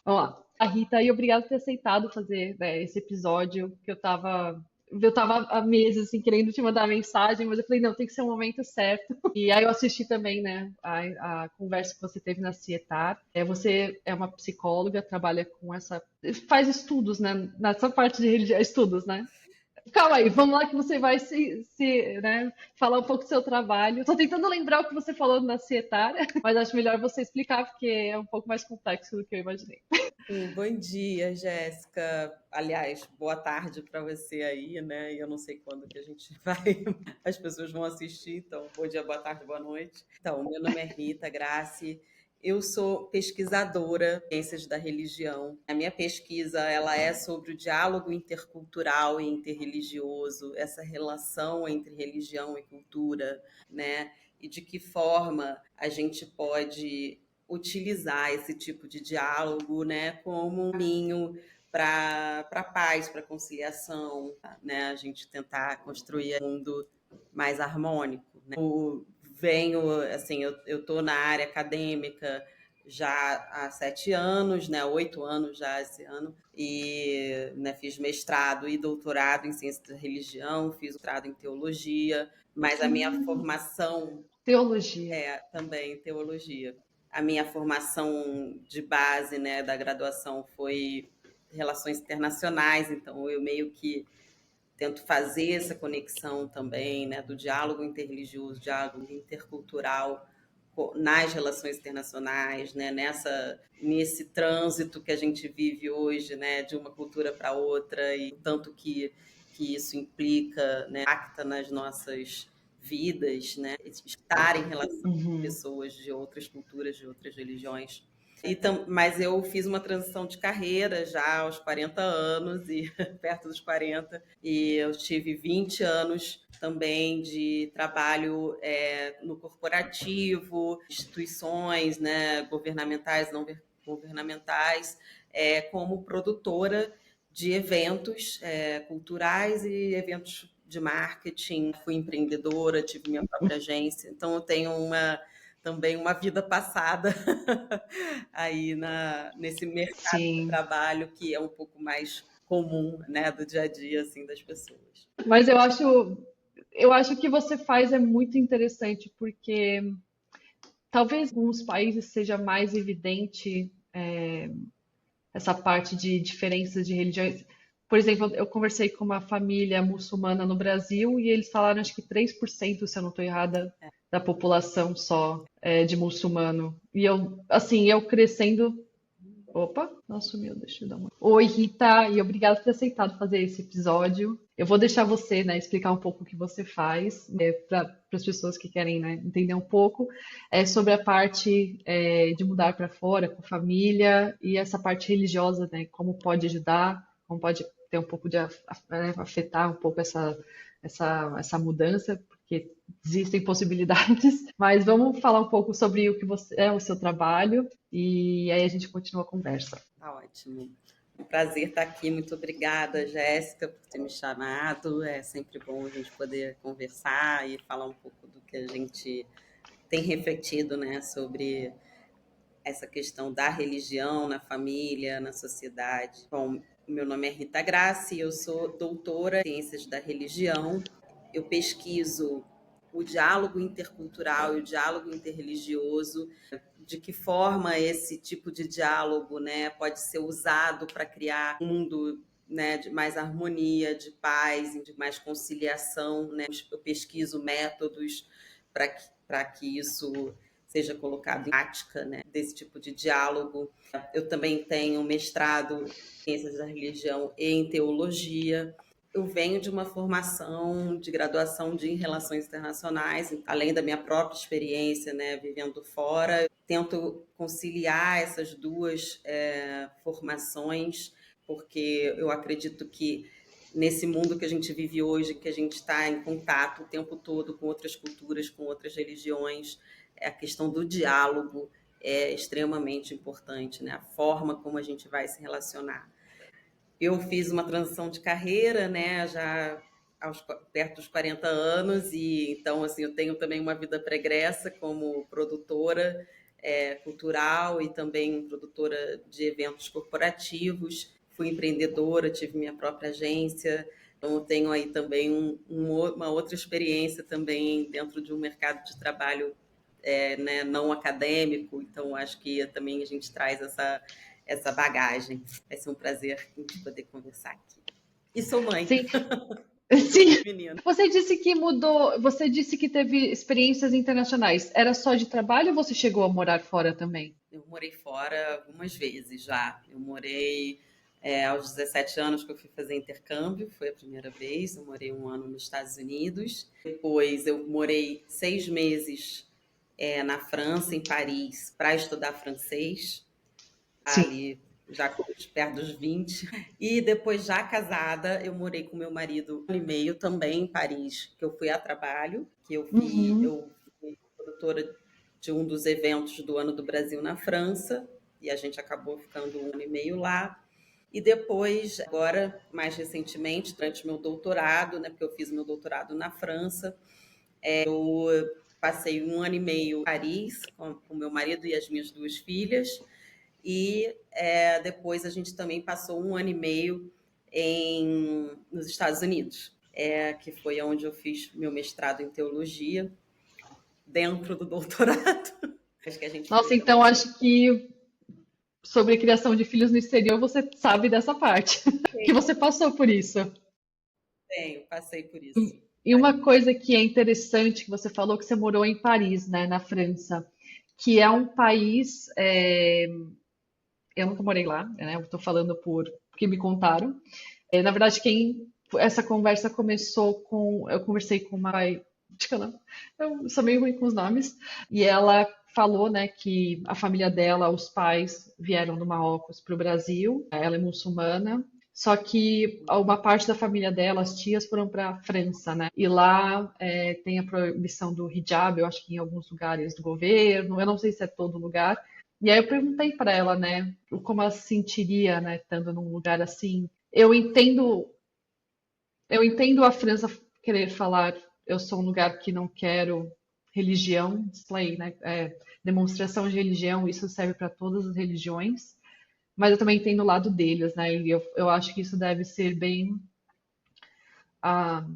Vamos lá. A Rita, e obrigada por ter aceitado fazer, né, esse episódio, que eu tava há meses, assim, querendo te mandar mensagem, mas eu falei, não, tem que ser o momento certo. E aí eu assisti também, né, a conversa que você teve na Cietar. Você é uma psicóloga, trabalha com essa, faz estudos, né, nessa parte de religião, estudos, né? Calma aí, vamos lá que você vai né, falar um pouco do seu trabalho. Estou tentando lembrar o que você falou na Cietar, mas acho melhor você explicar, porque é um pouco mais complexo do que eu imaginei. Bom dia, Jéssica. Aliás, boa tarde para você aí, né? E eu não sei quando que a gente vai, as pessoas vão assistir, então bom dia, boa tarde, boa noite. Então, meu nome é Rita Grassi. Eu sou pesquisadora em ciências da religião. A minha pesquisa, ela é sobre o diálogo intercultural e interreligioso, essa relação entre religião e cultura, né? E de que forma a gente pode utilizar esse tipo de diálogo, né, como um caminho para a paz, para a conciliação, né, a gente tentar construir um mundo mais harmônico. Né? Assim, eu estou na área acadêmica já há 7 anos, né, 8 anos já esse ano, e né, fiz mestrado e doutorado em ciência da religião, fiz doutorado em teologia, mas a minha formação Teologia. é também teologia. A minha formação de base, né, da graduação foi relações internacionais, então eu meio que tento fazer essa conexão também, né, do diálogo interreligioso, diálogo intercultural nas relações internacionais, né, nesse trânsito que a gente vive hoje, né, de uma cultura para outra e tanto que isso implica, né, impacta nas nossas vidas, né, estar em relação com Uhum. pessoas de outras culturas, de outras religiões. Mas eu fiz uma transição de carreira já aos 40 anos e perto dos 40, e eu tive 20 anos também de trabalho no corporativo, instituições, né, governamentais, não governamentais, como produtora de eventos culturais e eventos de marketing. Fui empreendedora, tive minha própria agência, então eu tenho também uma vida passada aí nesse mercado de Sim. trabalho que é um pouco mais comum, né, do dia a dia assim das pessoas. Mas eu acho que você faz é muito interessante, porque talvez em alguns países seja mais evidente essa parte de diferenças de religiões. Por exemplo, eu conversei com uma família muçulmana no Brasil e eles falaram, acho que 3%, se eu não estou errada, da população só de muçulmano. E eu, assim, eu crescendo. Opa, nossa, sumiu, deixa eu dar uma. Oi, Rita, e obrigada por ter aceitado fazer esse episódio. Eu vou deixar você, né, explicar um pouco o que você faz, para as pessoas que querem, né, entender um pouco sobre a parte de mudar para fora, com família, e essa parte religiosa, né, como pode ajudar, como pode ter um pouco de afetar um pouco essa mudança, porque existem possibilidades. Mas vamos falar um pouco sobre o que você é o seu trabalho e aí a gente continua a conversa. Tá ótimo. Um prazer estar aqui. Muito obrigada, Jéssica, por ter me chamado. É sempre bom a gente poder conversar e falar um pouco do que a gente tem refletido, né, sobre essa questão da religião na família, na sociedade. Bom, meu nome é Rita Grassi, eu sou doutora em ciências da religião. Eu pesquiso o diálogo intercultural e o diálogo interreligioso, de que forma esse tipo de diálogo, né, pode ser usado para criar um mundo, né, de mais harmonia, de paz, de mais conciliação. Né? Eu pesquiso métodos para que isso seja colocado em prática, né, desse tipo de diálogo. Eu também tenho mestrado em ciências da religião e em teologia. Eu venho de uma formação de graduação em relações internacionais, além da minha própria experiência, né, vivendo fora. Tento conciliar essas duas formações, porque eu acredito que nesse mundo que a gente vive hoje, que a gente está em contato o tempo todo com outras culturas, com outras religiões, a questão do diálogo é extremamente importante, né? A forma como a gente vai se relacionar. Eu fiz uma transição de carreira, né, já perto dos 40 anos, e então assim, eu tenho também uma vida pregressa como produtora, cultural e também produtora de eventos corporativos. Fui empreendedora, tive minha própria agência. Então, eu tenho aí também uma outra experiência também dentro de um mercado de trabalho né, não acadêmico. Então, acho que também a gente traz essa bagagem. Vai ser um prazer a gente poder conversar aqui. E sou mãe. Sim, sim. Menina. Você disse que mudou, você disse que teve experiências internacionais. Era só de trabalho ou você chegou a morar fora também? Eu morei fora algumas vezes já. Eu morei aos 17 anos que eu fui fazer intercâmbio, foi a primeira vez. Eu morei 1 ano nos Estados Unidos. Depois eu morei 6 meses na França, em Paris, para estudar francês. Sim. Ali já perto dos 20. E depois, já casada, eu morei com meu marido 1 ano e meio também em Paris, que eu fui a trabalho, que eu fui produtora de um dos eventos do Ano do Brasil na França, e a gente acabou ficando 1 ano e meio lá. E depois, agora, mais recentemente, durante o meu doutorado, né, porque eu fiz meu doutorado na França, eu passei 1 ano e meio em Paris com meu marido e as minhas 2 filhas, e depois a gente também passou 1 ano e meio nos Estados Unidos, que foi onde eu fiz meu mestrado em teologia, dentro do doutorado. Acho que a gente Nossa, poderia então falar. acho que sobre a criação de filhos no exterior você sabe dessa parte, que você passou por isso. Passei por isso. E uma coisa que é interessante que você falou que você morou em Paris, né, na França, que é um país, eu nunca morei lá, né? Eu estou falando porque me contaram. Na verdade, essa conversa começou com, eu conversei com uma, acho que eu sou meio ruim com os nomes, e ela falou, né, que a família dela, os pais vieram do Marrocos para o Brasil, ela é muçulmana, só que uma parte da família dela, as tias, foram para a França, né? E lá tem a proibição do hijab, eu acho que em alguns lugares do governo, eu não sei se é todo lugar. E aí eu perguntei para ela, né, como ela se sentiria, né, estando num lugar assim. Eu entendo a França querer falar, eu sou um lugar que não quero religião, display, né, demonstração de religião, isso serve para todas as religiões, mas eu também entendo o lado deles, né, e eu acho que isso deve ser bem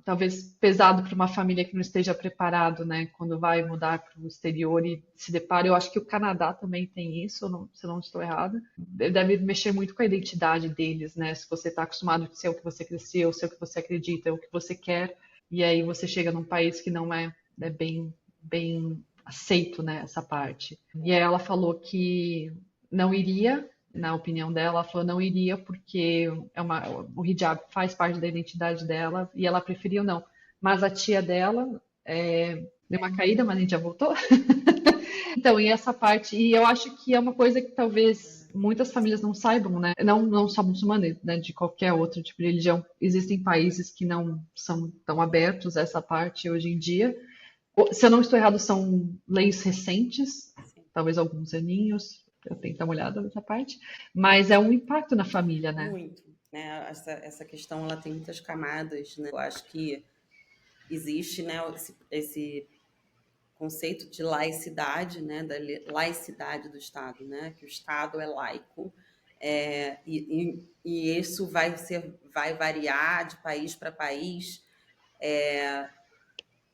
talvez pesado para uma família que não esteja preparado, né, quando vai mudar para o exterior e se depara. Eu acho que o Canadá também tem isso, se eu não estou errada. Deve mexer muito com a identidade deles, né? Se você está acostumado a ser o que você cresceu, ser o que você acredita, o que você quer, e aí você chega num país que não é, bem aceito, né, essa parte. E aí ela falou que não iria, na opinião dela, ela falou não iria porque o hijab faz parte da identidade dela e ela preferiu não. Mas a tia dela deu uma caída, mas a gente já voltou. Então, e essa parte, e eu acho que é uma coisa que talvez muitas famílias não saibam, né? Não só muçulmanas, né? De qualquer outro tipo de religião. Existem países que não são tão abertos a essa parte hoje em dia. Se eu não estou errado, são leis recentes, talvez alguns aninhos, eu tenho que dar uma olhada nessa parte, mas é um impacto na família, né? Muito. Né? Essa questão ela tem muitas camadas. Né? Eu acho que existe, né, esse conceito de laicidade, né, da laicidade do Estado, né, que o Estado é laico, e isso vai variar de país para país,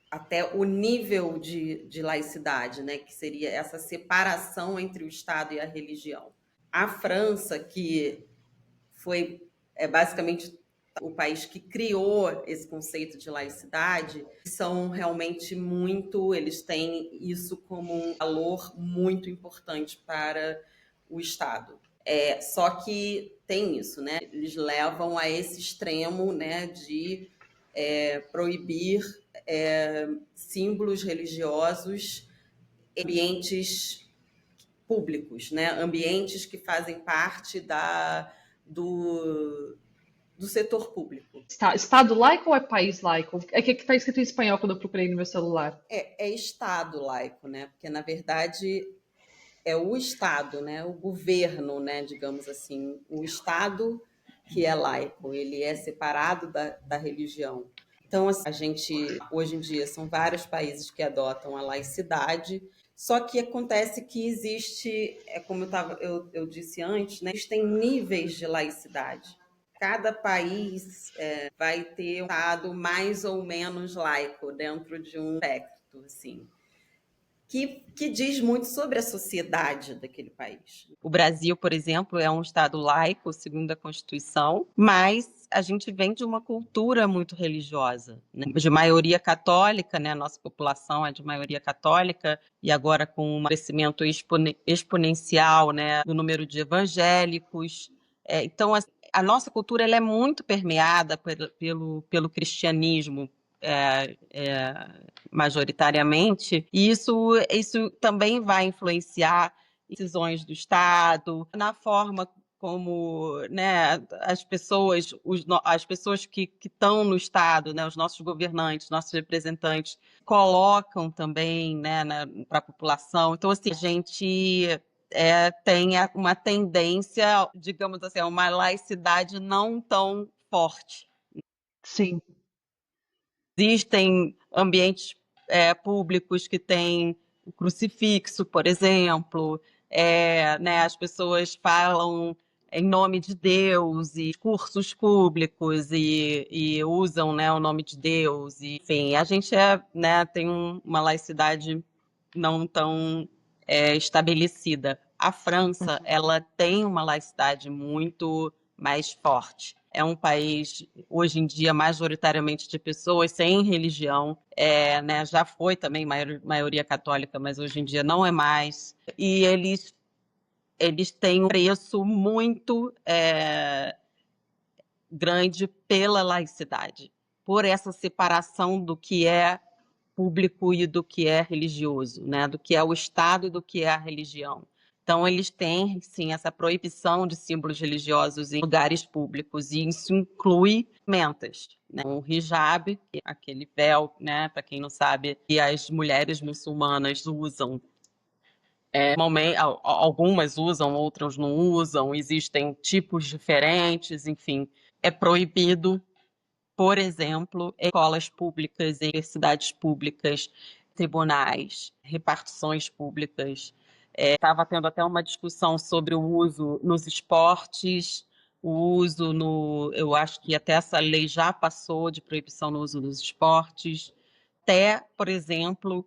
até o nível de laicidade, né, que seria essa separação entre o Estado e a religião. A França, que foi basicamente o país que criou esse conceito de laicidade, são realmente eles têm isso como um valor muito importante para o Estado. Só que tem isso, né? Eles levam a esse extremo, né, de proibir símbolos religiosos em ambientes públicos, né? Ambientes que fazem parte do setor público. Estado laico ou é país laico? É que está escrito em espanhol quando eu procurei no meu celular. É Estado laico, né? Porque, na verdade, é o Estado, né? O governo, né? Digamos assim, o Estado que é laico, ele é separado da religião. Então, assim, hoje em dia, são vários países que adotam a laicidade, Só que acontece que existe, como eu disse antes, né, existem níveis de laicidade. Cada país vai ter um estado mais ou menos laico dentro de um espectro, assim, que diz muito sobre a sociedade daquele país. O Brasil, por exemplo, é um estado laico, segundo a Constituição, mas a gente vem de uma cultura muito religiosa, né? De maioria católica, né? A nossa população é de maioria católica, e agora com um crescimento exponencial, né, do número de evangélicos. Então, a nossa cultura ela é muito permeada pelo cristianismo, majoritariamente, e isso também vai influenciar decisões do Estado, na forma como, né, as pessoas que estão no Estado, né, os nossos governantes, nossos representantes, colocam também, né, para a população. Então, assim, a gente tem uma tendência, digamos assim, a uma laicidade não tão forte. Sim. Existem ambientes públicos que têm o crucifixo, por exemplo, né, as pessoas falam em nome de Deus e cursos públicos e usam, né, o nome de Deus. E, enfim, a gente né, tem uma laicidade não tão estabelecida. A França, ela tem uma laicidade muito mais forte. É um país, hoje em dia, majoritariamente de pessoas sem religião, né, já foi também maioria católica, mas hoje em dia não é mais. E eles têm um preço muito grande pela laicidade, por essa separação do que é público e do que é religioso, né? Do que é o Estado e do que é a religião. Então, eles têm, sim, essa proibição de símbolos religiosos em lugares públicos, e isso inclui mentas, né? O hijab, que é aquele véu, né? Para quem não sabe, que as mulheres muçulmanas usam. Algumas usam, outras não usam, existem tipos diferentes, enfim. É proibido, por exemplo, em escolas públicas, em universidades públicas, tribunais, repartições públicas. Estava tendo até uma discussão sobre o uso nos esportes, o uso no. Eu acho que até essa lei já passou de proibição no uso nos esportes. Até, por exemplo,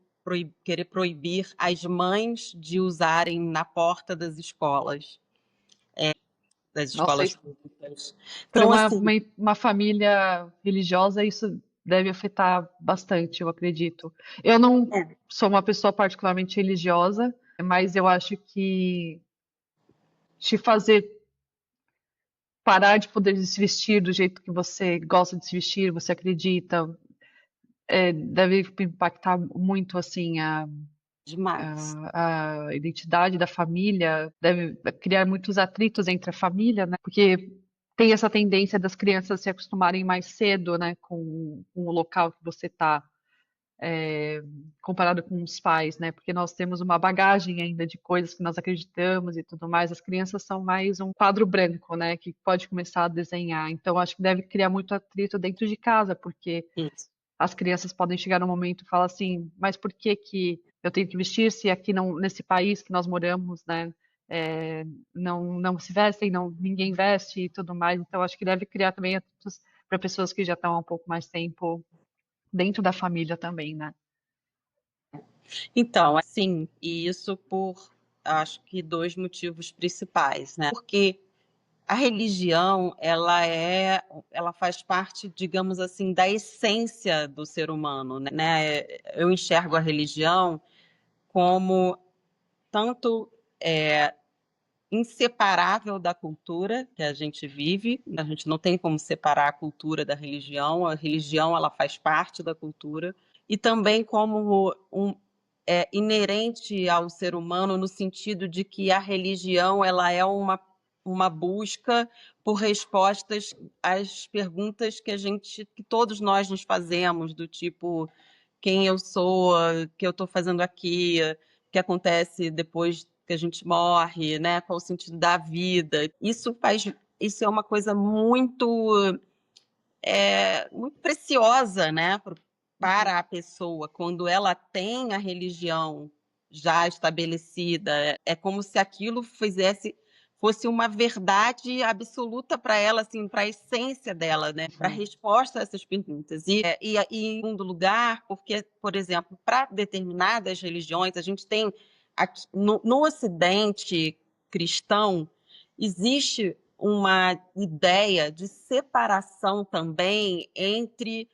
querer proibir as mães de usarem na porta das escolas. Das Nossa, escolas públicas. para Então, assim, uma família religiosa, isso deve afetar bastante, eu acredito. Eu não sou uma pessoa particularmente religiosa, mas eu acho que te fazer parar de poder se vestir do jeito que você gosta de se vestir, você acredita, deve impactar muito assim demais. a identidade da família, deve criar muitos atritos entre a família, né? Porque tem essa tendência das crianças se acostumarem mais cedo, né, com o local que você está, comparado com os pais, né? Porque nós temos uma bagagem ainda de coisas que nós acreditamos e tudo mais. As crianças são mais um quadro branco, né, que pode começar a desenhar. Então, acho que deve criar muito atrito dentro de casa, porque Isso. as crianças podem chegar num momento e falar assim, mas por que que eu tenho que vestir se aqui não, nesse país que nós moramos, né, não se vestem, não, ninguém veste e tudo mais. Então, acho que deve criar também para pessoas que já estão há um pouco mais tempo dentro da família também, né? Então, assim, e isso por, acho que, dois motivos principais, né? Porque a religião, ela faz parte, digamos assim, da essência do ser humano, né? Eu enxergo a religião como tanto inseparável da cultura que a gente vive. A gente não tem como separar a cultura da religião. A religião, ela faz parte da cultura. E também como inerente ao ser humano, no sentido de que a religião ela é uma busca por respostas às perguntas que todos nós nos fazemos, do tipo quem eu sou, o que eu estou fazendo aqui, o que acontece depois que a gente morre, né? Qual o sentido da vida? Isso é uma coisa muito preciosa, né? Para a pessoa, quando ela tem a religião já estabelecida. É como se aquilo fosse uma verdade absoluta para ela, assim, para a essência dela, né? Para a resposta a essas perguntas. E em segundo lugar, porque, por exemplo, para determinadas religiões, a gente tem aqui, no Ocidente cristão, existe uma ideia de separação também entre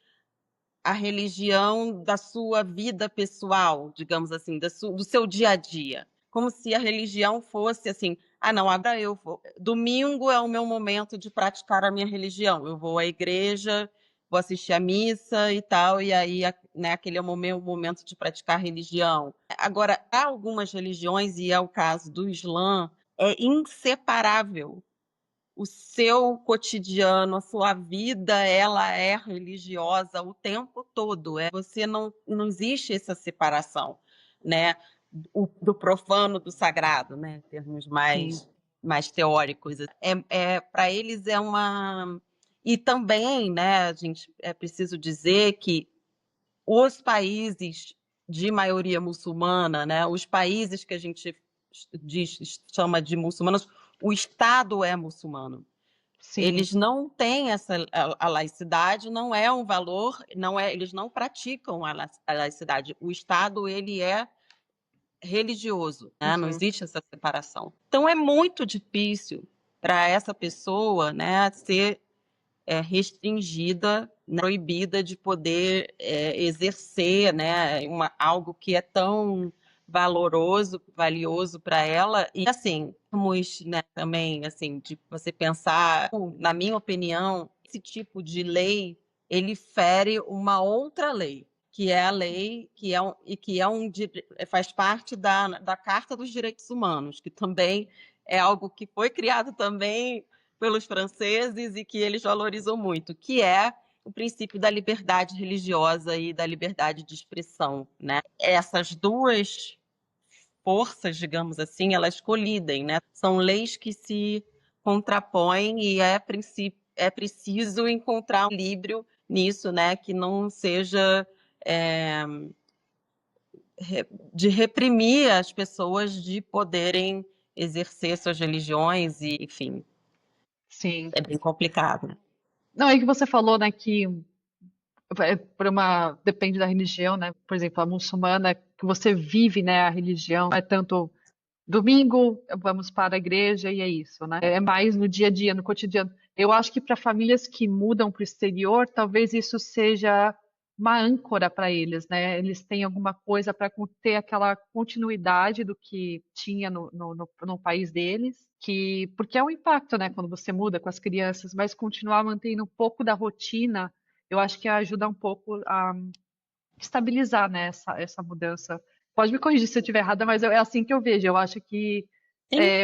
a religião da sua vida pessoal, digamos assim, do seu dia a dia. Como se a religião fosse assim, não, agora eu vou. Domingo é o meu momento de praticar a minha religião. Eu vou à igreja, vou assistir à missa e tal, e aí, né, aquele é o meu momento de praticar a religião. Agora, há algumas religiões, e é o caso do Islã, é inseparável. O seu cotidiano, a sua vida, ela é religiosa o tempo todo. Você não existe essa separação, né? Do profano do sagrado, né? Em termos mais teóricos. Para eles é uma... E também, né, a gente é preciso dizer que os países de maioria muçulmana, né, os países que a gente chama de muçulmanos, o Estado é muçulmano. Sim. Eles não têm a laicidade, não é um valor, eles não praticam a laicidade. O Estado, ele é religioso, né? Não existe essa separação. Então, é muito difícil para essa pessoa, né, ser restringida, né, proibida de poder exercer, né, algo que é tão valioso para ela. E assim, né, também assim, de você pensar, na minha opinião, esse tipo de lei ele fere uma outra lei, que é a lei faz parte da Carta dos Direitos Humanos, que também é algo que foi criado também pelos franceses e que eles valorizam muito, que é o princípio da liberdade religiosa e da liberdade de expressão, né? Essas duas forças, digamos assim, elas colidem, né? São leis que se contrapõem e é preciso encontrar um equilíbrio nisso, né? Que não seja de reprimir as pessoas de poderem exercer suas religiões e, enfim, Sim. é bem complicado, né? Não, é que você falou, né, que depende da religião, né? Por exemplo, a muçulmana, que você vive, né, a religião, não é tanto domingo, vamos para a igreja e é isso, né? É mais no dia a dia, no cotidiano. Eu acho que para famílias que mudam para o exterior, talvez isso seja uma âncora para eles, né? Eles têm alguma coisa para ter aquela continuidade do que tinha no país deles, porque é um impacto, né? Quando você muda com as crianças, mas continuar mantendo um pouco da rotina, eu acho que ajuda um pouco a estabilizar, né, essa mudança. Pode me corrigir se eu estiver errada, mas é assim que eu vejo. Eu acho que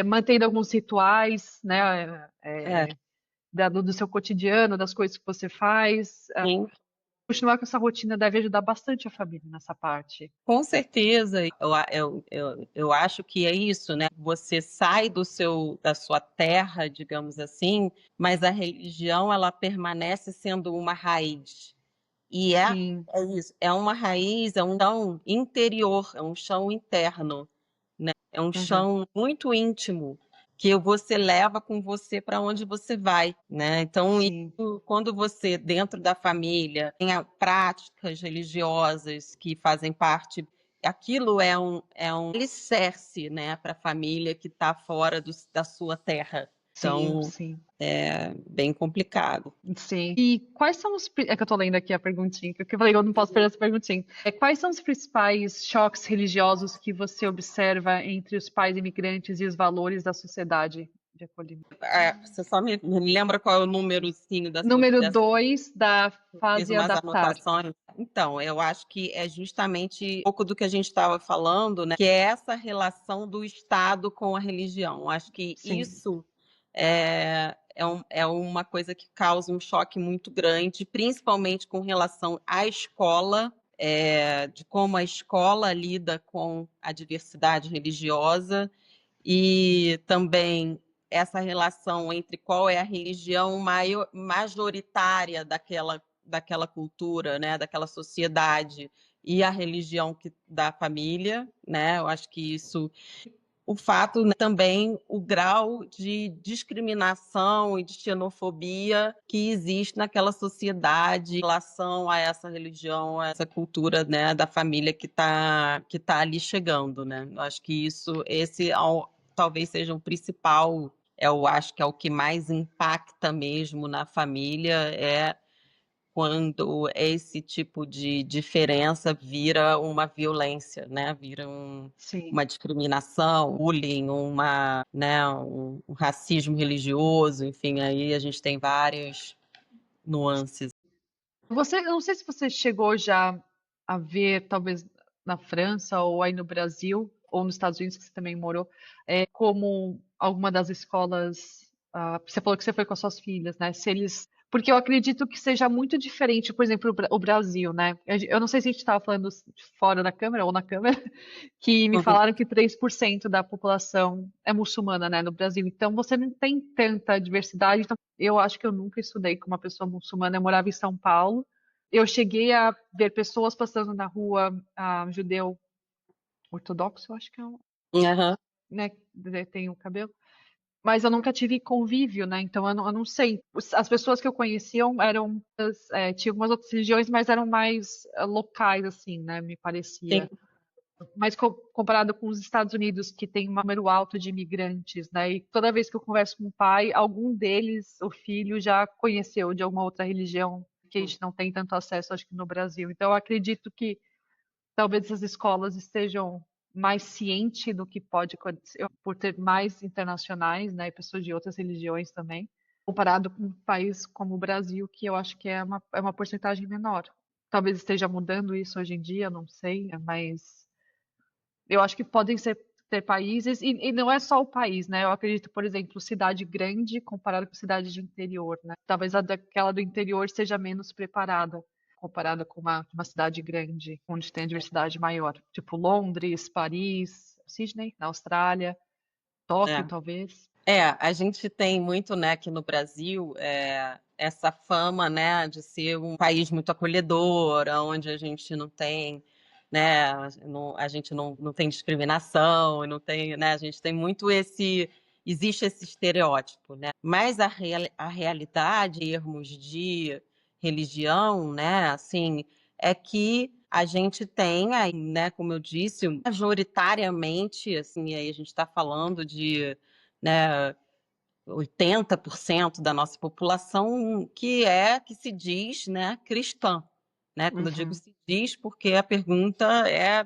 mantendo alguns rituais, né, do seu cotidiano, das coisas que você faz, Sim. continuar com essa rotina deve ajudar bastante a família nessa parte. Com certeza, eu acho que é isso, né? Você sai da sua terra, digamos assim, mas a religião ela permanece sendo uma raiz. E Sim, é isso, é uma raiz, é um chão interior, é um chão interno, né? É um chão muito íntimo que você leva com você para onde você vai, né? Então, sim, quando você, dentro da família, tem práticas religiosas que fazem parte, aquilo é um alicerce, né, para a família que está fora da sua terra. sim, Então, sim. é bem complicado. Sim. E quais são é que eu tô lendo aqui a perguntinha, que eu falei que eu não posso perder essa perguntinha. Quais são os principais choques religiosos que você observa entre os pais imigrantes e os valores da sociedade de acolhimento? Você só me lembra qual é o númerozinho Número 2 da fiz fase umas adaptar. anotações. Então, eu acho que é justamente um pouco do que a gente estava falando, né? Que é essa relação do Estado com a religião. Acho que Sim, isso é uma coisa que causa um choque muito grande, principalmente com relação à escola, de como a escola lida com a diversidade religiosa e também essa relação entre qual é a religião majoritária daquela cultura, né, daquela sociedade, e a religião da família, né? Eu acho que isso, o fato, né, também o grau de discriminação e de xenofobia que existe naquela sociedade em relação a essa religião, a essa cultura, né, da família que tá ali chegando, né? Eu acho que talvez seja o principal. Eu acho que é o que mais impacta mesmo na família, é quando esse tipo de diferença vira uma violência, né? Vira Sim. uma discriminação, bullying, né, um racismo religioso, enfim, aí a gente tem várias nuances. Eu não sei se você chegou já a ver, talvez na França ou aí no Brasil, ou nos Estados Unidos, que você também morou, como alguma das escolas, você falou que você foi com as suas filhas, né? Se eles, porque eu acredito que seja muito diferente, por exemplo, o Brasil, né? Eu não sei se a gente estava falando fora da câmera ou na câmera, que me Uhum. falaram que 3% da população é muçulmana, né, no Brasil. Então você não tem tanta diversidade. Então, eu acho que eu nunca estudei com uma pessoa muçulmana. Eu morava em São Paulo. Eu cheguei a ver pessoas passando na rua, judeu ortodoxo, eu acho que é um, Aham. né, tem o cabelo. Mas eu nunca tive convívio, né? Então eu não sei. As pessoas que eu conhecia eram, tinham algumas outras religiões, mas eram mais locais, assim, né? Me Sim. parecia. Mas comparado com os Estados Unidos, que tem um número alto de imigrantes, né? E toda vez que eu converso com o pai, algum deles, o filho, já conheceu de alguma outra religião que a gente não tem tanto acesso, acho que no Brasil. Então, eu acredito que talvez essas escolas estejam mais cientes do que pode acontecer, por ter mais internacionais, né? E pessoas de outras religiões também, comparado com um país como o Brasil, que eu acho que é uma porcentagem menor. Talvez esteja mudando isso hoje em dia, não sei, mas eu acho que podem ter países, e não é só o país, né? Eu acredito, por exemplo, cidade grande comparada com cidade de interior, né? Talvez aquela do interior seja menos preparada comparada com uma cidade grande, onde tem a diversidade maior. Tipo Londres, Paris, Sydney, na Austrália, Tóquio, É. talvez. A gente tem muito, né, aqui no Brasil, essa fama, né, de ser um país muito acolhedor, onde a gente não tem, né, a gente não tem discriminação, não tem, né, a gente tem muito existe esse estereótipo, né, mas a realidade, em termos de religião, né, assim, é que a gente tem aí, né, como eu disse, majoritariamente, assim, aí a gente está falando de, né, 80% da nossa população que se diz, né, cristã, né? Quando eu digo Uhum, se diz, porque a pergunta é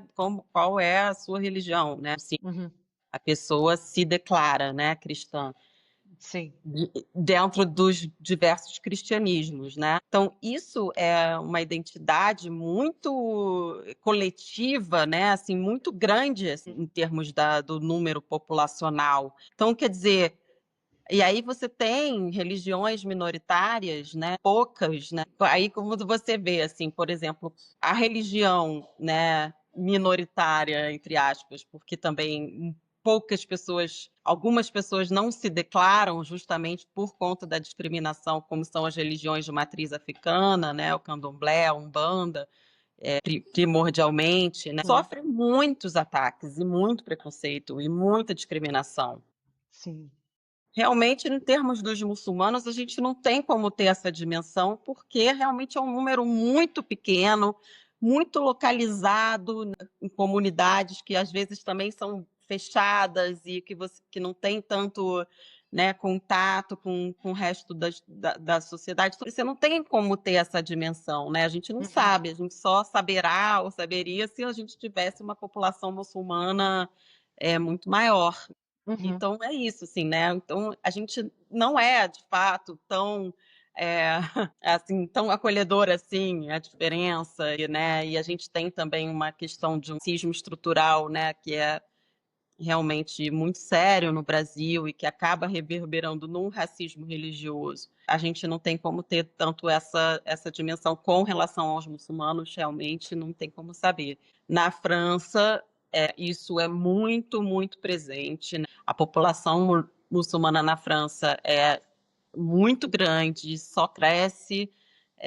qual é a sua religião, né? Se uhum, a pessoa se declara, né, cristã sim. dentro dos diversos cristianismos, né? Então, isso é uma identidade muito coletiva, né? Assim, muito grande, assim, em termos do número populacional. Então, quer dizer, e aí você tem religiões minoritárias, né? Poucas, né? Aí como você vê, assim, por exemplo, a religião, né, minoritária, entre aspas, porque também algumas pessoas não se declaram justamente por conta da discriminação, como são as religiões de matriz africana, né? O candomblé, a umbanda, primordialmente, né? Sofrem muitos ataques e muito preconceito e muita discriminação. Sim. Realmente, em termos dos muçulmanos, a gente não tem como ter essa dimensão, porque realmente é um número muito pequeno, muito localizado, né, em comunidades que às vezes também são fechadas e que não tem tanto, né, contato com o resto da sociedade. Você não tem como ter essa dimensão, né? A gente não Uhum, sabe, a gente só saberá ou saberia se a gente tivesse uma população muçulmana muito maior. uhum, Então é isso, assim, né? Então a gente não é de fato tão é, assim tão acolhedor assim a diferença, né? E a gente tem também uma questão de um racismo estrutural, né? Que é realmente muito sério no Brasil e que acaba reverberando num racismo religioso. A gente não tem como ter tanto essa dimensão com relação aos muçulmanos, realmente não tem como saber. Na França, isso é muito, muito presente, né? A população muçulmana na França é muito grande, só cresce,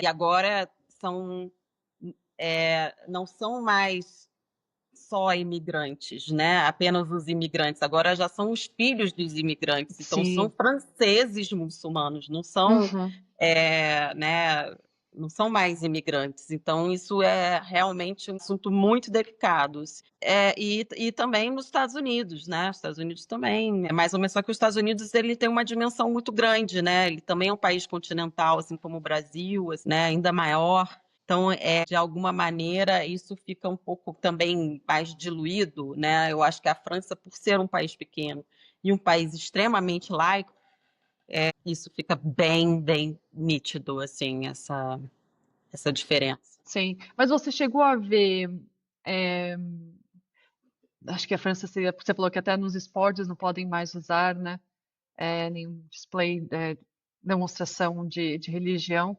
e agora não são mais só imigrantes, né? Apenas os imigrantes. Agora já são os filhos dos imigrantes. Então são Sim. franceses muçulmanos, não são, Uhum. né? Não são mais imigrantes. Então isso é realmente um assunto muito delicado. E também nos Estados Unidos, né? Os Estados Unidos também é mais ou menos, só que os Estados Unidos ele tem uma dimensão muito grande, né? Ele também é um país continental, assim como o Brasil, assim, né? Ainda maior. Então, de alguma maneira, isso fica um pouco também mais diluído, né? Eu acho que a França, por ser um país pequeno e um país extremamente laico, isso fica bem, bem nítido, assim, essa diferença. Sim. Mas você chegou a ver, é, acho que a França seria, você falou que até nos esportes não podem mais usar, né? Nenhum display, demonstração de religião.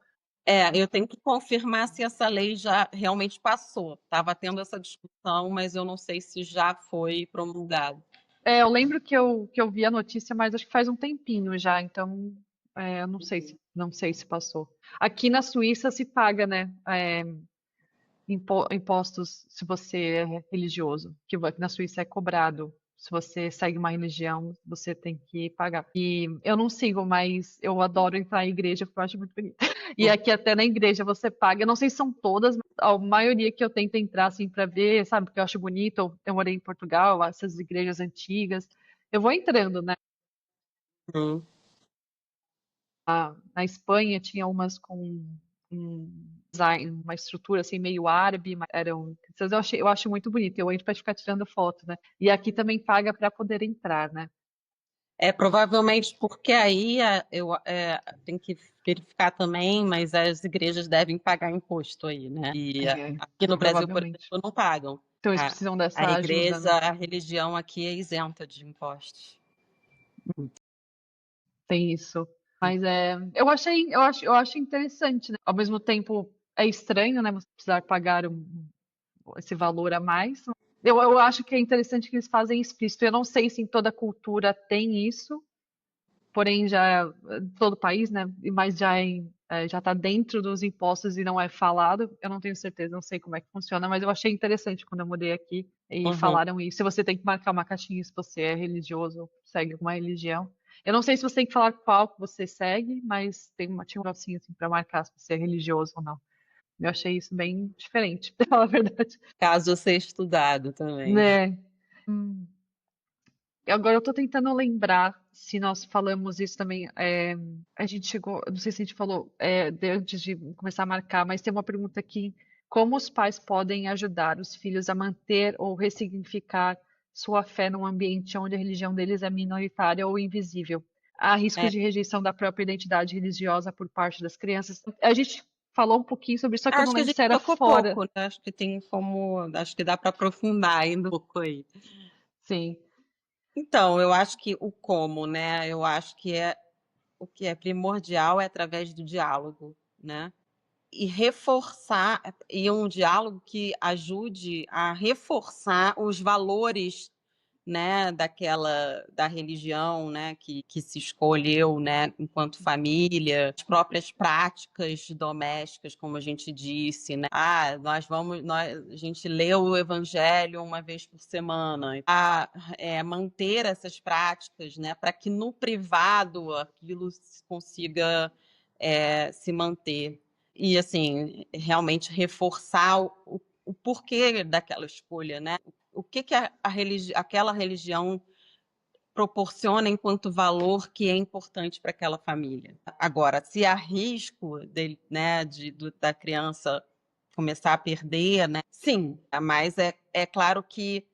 Eu tenho que confirmar se essa lei já realmente passou. Estava tendo essa discussão, mas eu não sei se já foi promulgado. Eu lembro que eu vi a notícia, mas acho que faz um tempinho já, então eu não sei se passou. Aqui na Suíça se paga, né? Impostos se você é religioso, que na Suíça é cobrado. Se você segue uma religião, você tem que pagar. E eu não sigo, mas eu adoro entrar em igreja porque eu acho muito bonito. E aqui até na igreja você paga. Eu não sei se são todas, mas a maioria que eu tento entrar assim para ver, sabe, porque eu acho bonito. Eu morei em Portugal, essas igrejas antigas. Eu vou entrando, né? Hum. Na Espanha tinha umas com um design, uma estrutura assim meio árabe, mas eram, eu acho muito bonito. Eu entro para ficar tirando foto, né? E aqui também paga para poder entrar, né? Provavelmente porque aí eu tenho que verificar também, mas as igrejas devem pagar imposto aí, né? E aqui no Brasil, por Provavelmente. exemplo, não pagam. Então eles A, precisam a dessa ajuda, igreja, né? a religião aqui é isenta de impostos. Tem isso. Mas eu acho interessante, né? Ao mesmo tempo é estranho, né? Você precisar pagar esse valor a mais. Eu acho que é interessante que eles fazem explícito. Eu não sei se em toda cultura tem isso, porém já todo país, né? Mas já está dentro dos impostos e não é falado. Eu não tenho certeza, não sei como é que funciona, mas eu achei interessante quando eu mudei aqui e Uhum. falaram isso. Se você tem que marcar uma caixinha se você é religioso ou segue alguma religião. Eu não sei se você tem que falar qual que você segue, mas tinha um negocinho assim para marcar se você é religioso ou não. Eu achei isso bem diferente, pra falar a verdade. Caso ser estudado também. Né? Hum. Agora eu tô tentando lembrar se nós falamos isso também. A gente chegou, não sei se a gente falou antes de começar a marcar, mas tem uma pergunta aqui: como os pais podem ajudar os filhos a manter ou ressignificar sua fé num ambiente onde a religião deles é minoritária ou invisível? Há riscos É, de rejeição da própria identidade religiosa por parte das crianças. A gente falou um pouquinho sobre isso, só que eu não acho que a lembro gente se era tocou fora. pouco, né? Acho que dá para aprofundar ainda um pouco aí. Sim. Então, eu acho que o como, né? Eu acho que o que é primordial é através do diálogo, né? E reforçar, e um diálogo que ajude a reforçar os valores, né, da religião, né, que se escolheu, né, enquanto família, as próprias práticas domésticas, como a gente disse, né, a gente lê o evangelho uma vez por semana, manter essas práticas, né, para que no privado aquilo consiga se manter. E, assim, realmente reforçar o porquê daquela escolha, né? O que aquela religião proporciona enquanto valor que é importante para aquela família. Agora, se há risco né, da criança começar a perder, né? Sim, mas é claro que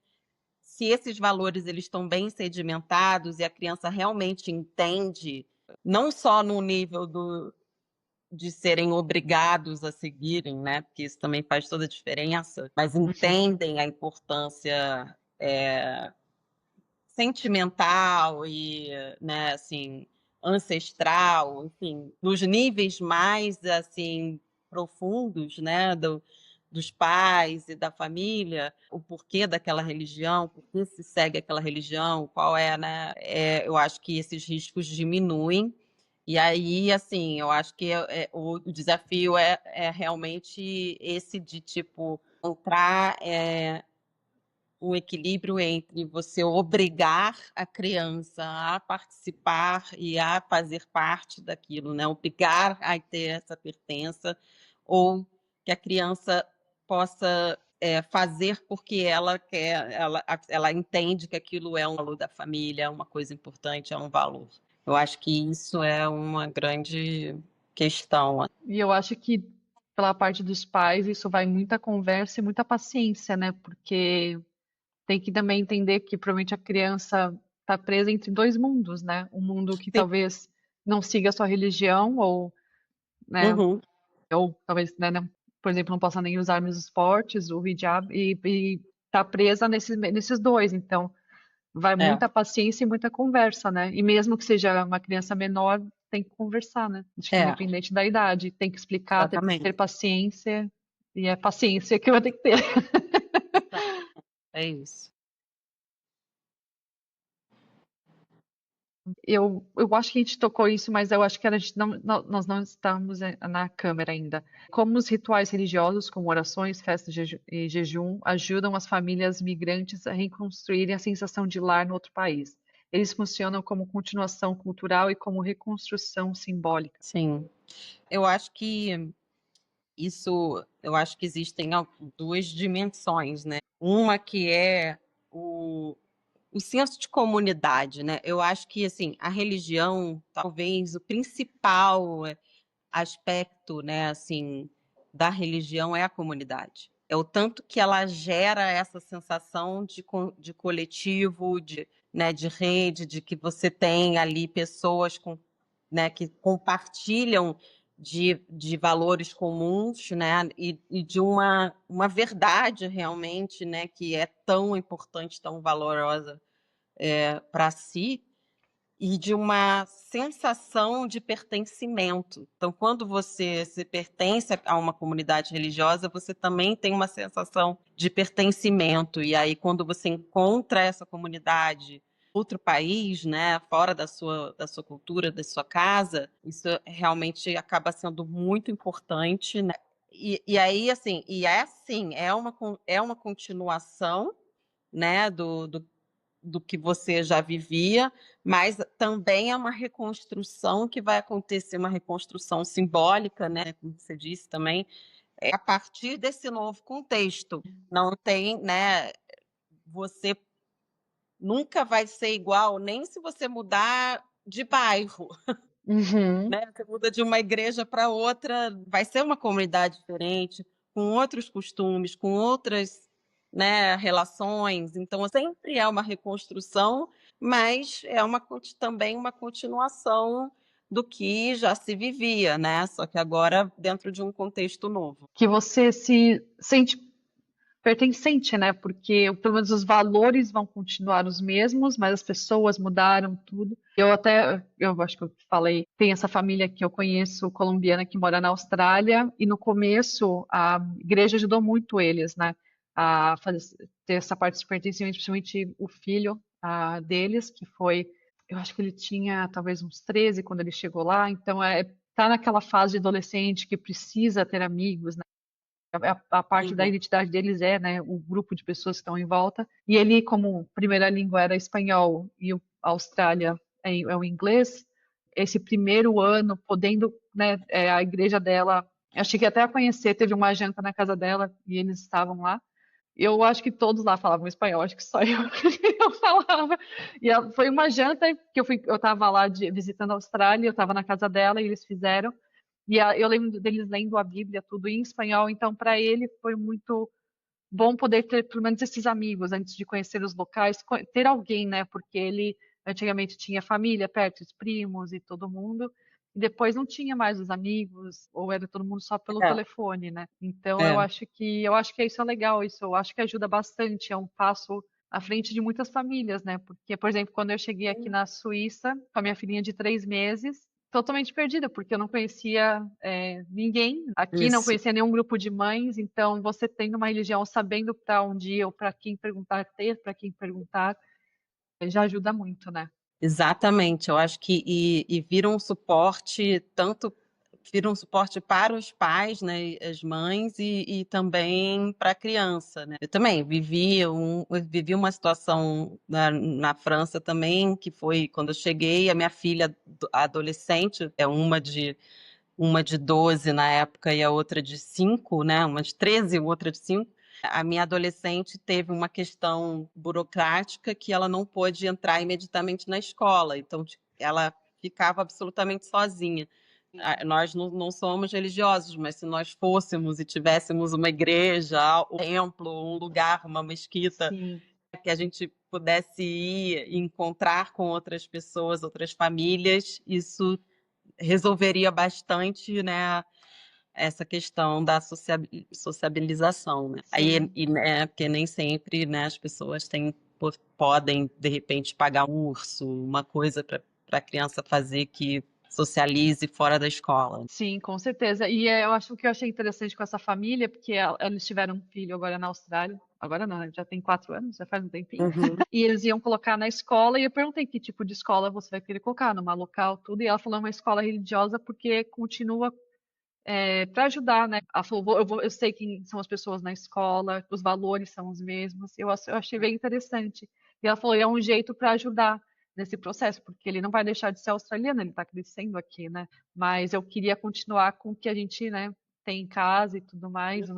se esses valores eles estão bem sedimentados e a criança realmente entende, não só no nível de serem obrigados a seguirem, né? Porque isso também faz toda a diferença, mas Uhum. entendem a importância sentimental e, né, assim, ancestral, enfim, nos níveis mais assim profundos, né, dos pais e da família, o porquê daquela religião, por que se segue aquela religião, qual é, né? Eu acho que esses riscos diminuem E aí, assim, eu acho que o desafio é realmente esse de, tipo, encontrar um equilíbrio entre você obrigar a criança a participar e a fazer parte daquilo, né? Obrigar a ter essa pertença, ou que a criança possa fazer porque ela quer, ela entende que aquilo é um valor da família, é uma coisa importante, é um valor. Eu acho que isso é uma grande questão. E eu acho que pela parte dos pais, isso vai muita conversa e muita paciência, né? Porque tem que também entender que provavelmente a criança está presa entre dois mundos, né? Um mundo que Sim. talvez não siga a sua religião, ou, né, Uhum. ou talvez, né, por exemplo, não possa nem usar nos esportes, o hijab, e tá presa nesses dois. Então, vai É, muita paciência e muita conversa, né? E mesmo que seja uma criança menor, tem que conversar, né? Acho que é, independente da idade, tem que explicar, ter exatamente. paciência, e é paciência que vai ter que ter. É isso. Eu acho que a gente tocou isso, mas eu acho que a gente nós não estamos na câmera ainda. Como os rituais religiosos, como orações, festas e jejum, ajudam as famílias migrantes a reconstruírem a sensação de lar no outro país. Eles funcionam como continuação cultural e como reconstrução simbólica. Sim. Eu acho que eu acho que existem duas dimensões, né? Uma que é o senso de comunidade, né? Eu acho que, assim, a religião, talvez o principal aspecto, né, assim, da religião é a comunidade. É o tanto que ela gera essa sensação de coletivo, né, de rede, de que você tem ali pessoas né, que compartilham de valores comuns, né, e de uma verdade realmente, né, que é tão importante, tão valorosa para si, e de uma sensação de pertencimento. Então, quando você se pertence a uma comunidade religiosa, você também tem uma sensação de pertencimento. E aí, quando você encontra essa comunidade, outro país, né, fora da sua cultura, da sua casa, isso realmente acaba sendo muito importante, né? E aí, assim, é uma continuação, né, do que você já vivia, mas também é uma reconstrução que vai acontecer, uma reconstrução simbólica, né, como você disse também, a partir desse novo contexto. Não tem, né, você nunca vai ser igual, nem se você mudar de bairro, Uhum. né? Você muda de uma igreja para outra, vai ser uma comunidade diferente, com outros costumes, com outras, né, relações. Então, sempre é uma reconstrução, mas é também uma continuação do que já se vivia, né? Só que agora dentro de um contexto novo. Que você se sente pertencente, né? Porque pelo menos os valores vão continuar os mesmos, mas as pessoas mudaram tudo. Eu acho que eu falei, tem essa família que eu conheço, colombiana, que mora na Austrália, e no começo a igreja ajudou muito eles, né? A ter essa parte de pertencimento, principalmente o filho deles, que foi, eu acho que ele tinha talvez uns 13 quando ele chegou lá, então tá naquela fase de adolescente que precisa ter amigos, né? A parte da Uhum. identidade deles é, né, o grupo de pessoas que estão em volta. E ele, como primeira língua era espanhol e a Austrália é o inglês, esse primeiro ano, podendo, né, a igreja dela, eu cheguei até a conhecer, teve uma janta na casa dela e eles estavam lá. Eu acho que todos lá falavam espanhol, acho que só eu que não falava. E foi uma janta que eu estava lá visitando a Austrália, eu estava na casa dela e eles fizeram. E eu lembro deles lendo a Bíblia tudo em espanhol, então para ele foi muito bom poder ter pelo menos esses amigos antes de conhecer os locais, ter alguém, né? Porque ele antigamente tinha família perto, os primos e todo mundo, e depois não tinha mais os amigos, ou era todo mundo só pelo É, telefone, né? Então é. eu acho que isso é legal, isso eu acho que ajuda bastante, é um passo à frente de muitas famílias, né? Porque, por exemplo, quando eu cheguei aqui na Suíça com a minha filhinha de 3 meses, totalmente perdida, porque eu não conhecia ninguém aqui, não Isso. conhecia nenhum grupo de mães, então você tendo uma religião, sabendo para onde ir ou para quem perguntar, ter para quem perguntar, já ajuda muito, né? Exatamente, eu acho que e vira um suporte vira um suporte para os pais, né, e as mães e também para a criança, né. Eu também eu vivi uma situação na França também, que foi quando eu cheguei, a minha filha adolescente, uma de 12 na época e a outra de 5, né, uma de 13 e outra de 5. A minha adolescente teve uma questão burocrática que ela não pôde entrar imediatamente na escola, então ela ficava absolutamente sozinha. Nós não somos religiosos, mas se nós fôssemos e tivéssemos uma igreja, um templo, um lugar, uma mesquita, Sim, que a gente pudesse ir e encontrar com outras pessoas, outras famílias, isso resolveria bastante, né, essa questão da sociabilização, né. Aí, sim. né, porque nem sempre, né, as pessoas podem, de repente, pagar um curso, uma coisa para a criança fazer que socialize fora da escola. Sim, com certeza. Eu acho que eu achei interessante com essa família, porque eles tiveram um filho agora na Austrália. Agora não, né? Já tem 4 anos, já faz um tempinho. Uhum. E eles iam colocar na escola, e eu perguntei que tipo de escola você vai querer colocar, numa local, tudo. E ela falou uma escola religiosa porque continua para ajudar, né? Ela falou, eu sei quem são as pessoas na escola, os valores são os mesmos. Eu achei bem interessante. E ela falou, é um jeito para ajudar nesse processo, porque ele não vai deixar de ser australiano, ele está crescendo aqui, né? Mas eu queria continuar com o que a gente, né, tem em casa e tudo mais, o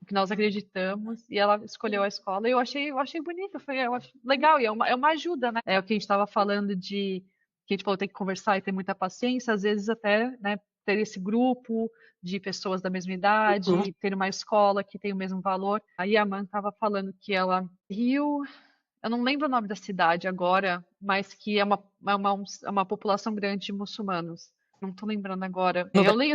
que nós acreditamos, e ela escolheu a escola, e eu achei bonito, eu acho legal, e é uma ajuda, né? É o que a gente estava falando que a gente falou, tem que conversar e ter muita paciência, às vezes até, né, ter esse grupo de pessoas da mesma idade, ter uma escola que tem o mesmo valor. Aí a Man estava falando que ela Rio, eu não lembro o nome da cidade agora, mas que é uma população grande de muçulmanos. Não estou lembrando agora. No Eu leio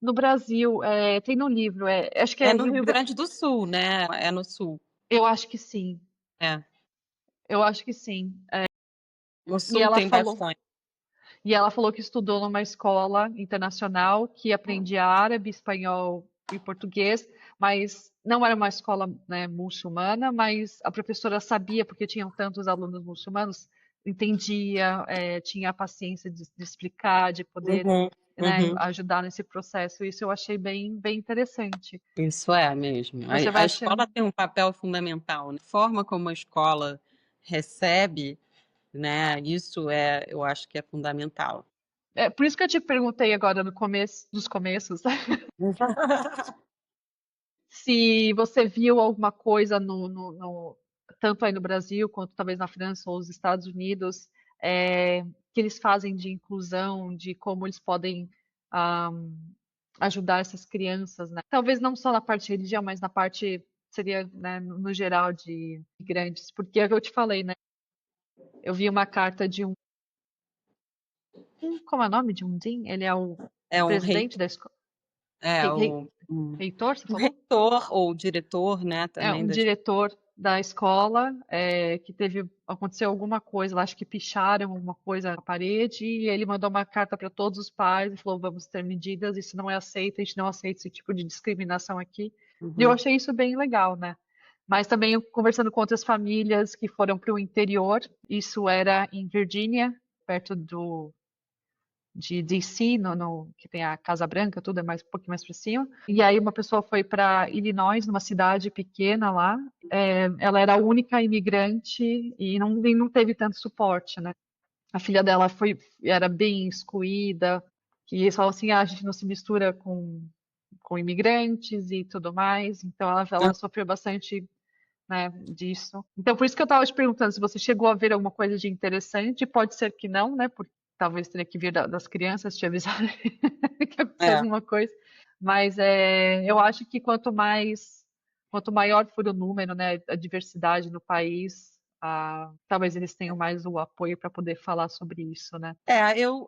no Brasil, tem no livro, acho que é no Rio Grande do Sul, né, é no sul. eu acho que sim, É, eu acho que sim. no E sul ela tem falou, bastante. e ela falou que estudou numa escola internacional que aprendia árabe, espanhol e português, mas não era uma escola, né, muçulmana, mas a professora sabia, porque tinham tantos alunos muçulmanos, entendia, tinha a paciência de explicar, de poder, Uhum, né, uhum. ajudar nesse processo. Isso eu achei bem interessante. Isso é mesmo. Você A vai escola achando. tem um papel fundamental, né. A forma como a escola recebe, né, isso eu acho que é fundamental. É, por isso que eu te perguntei agora no começo dos começos, se você viu alguma coisa tanto aí no Brasil quanto talvez na França ou nos Estados Unidos, que eles fazem de inclusão, de como eles podem ah, ajudar essas crianças, né? Talvez não só na parte de religião, mas na parte seria, né, no geral de imigrantes, porque é o que eu te falei, né? Eu vi uma carta de como é o nome de um Dean? Ele é o É um presidente da escola, é o reitor, você um falou? reitor ou diretor, né, É também um diretor da escola que aconteceu alguma coisa, lá, acho que picharam alguma coisa na parede e ele mandou uma carta para todos os pais e falou: vamos ter medidas, isso não é aceito, a gente não aceita esse tipo de discriminação aqui. E eu Uhum. achei isso bem legal, né? Mas também eu conversando com outras famílias que foram para o interior, isso era em Virgínia, perto de DC, que tem a Casa Branca, tudo é mais um pouquinho mais para cima. E aí uma pessoa foi para Illinois, numa cidade pequena lá. Ela era a única imigrante e não teve tanto suporte, né? A filha dela era bem excluída, que eles falam assim, a gente não se mistura com imigrantes e tudo mais. Então ela sofreu bastante, né, disso. Então, por isso que eu estava te perguntando se você chegou a ver alguma coisa de interessante. Pode ser que não, né? Porque talvez teria que vir das crianças te avisar que aconteceu É. alguma coisa. Mas eu acho que quanto maior for o número, né, a diversidade no país, talvez eles tenham mais o apoio para poder falar sobre isso, né?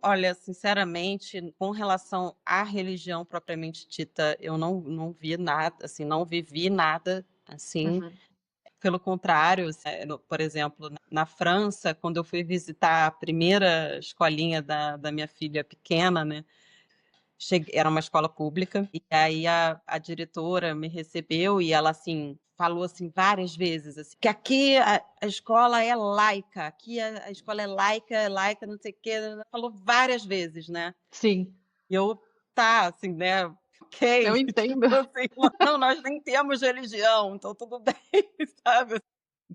Olha, sinceramente, com relação à religião propriamente dita, eu não vi nada, assim, não vivi nada, assim. Uhum. Pelo contrário, por exemplo, na França, quando eu fui visitar a primeira escolinha da minha filha pequena, né, era uma escola pública, e aí a diretora me recebeu e ela, assim, falou assim várias vezes assim, que aqui a escola é laica, aqui a escola é laica, não sei o quê. Falou várias vezes, né? Sim, E eu, tá, assim, né? Ok, eu tipo entendo. assim, não, nós nem temos religião, então tudo bem, sabe?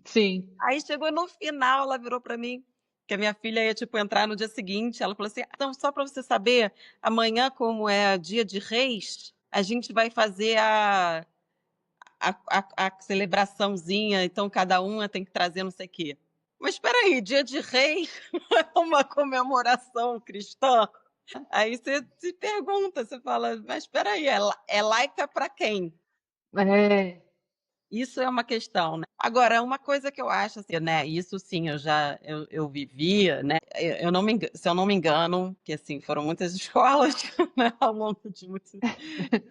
Sim. Aí chegou no final, ela virou para mim, que a minha filha ia, tipo, entrar no dia seguinte, ela falou assim, então, só para você saber, amanhã, como é dia de Reis, a gente vai fazer a celebraçãozinha, então cada uma tem que trazer não sei o quê. Mas espera aí, dia de Reis não é uma comemoração cristã? Aí você se pergunta, você fala, mas espera aí, é laica para quem? É, Isso é uma questão, né? Agora, uma coisa que eu acho, assim, né? Isso sim, eu vivia, né? Eu não se eu não me engano, que assim foram muitas escolas, né? Ao longo de muito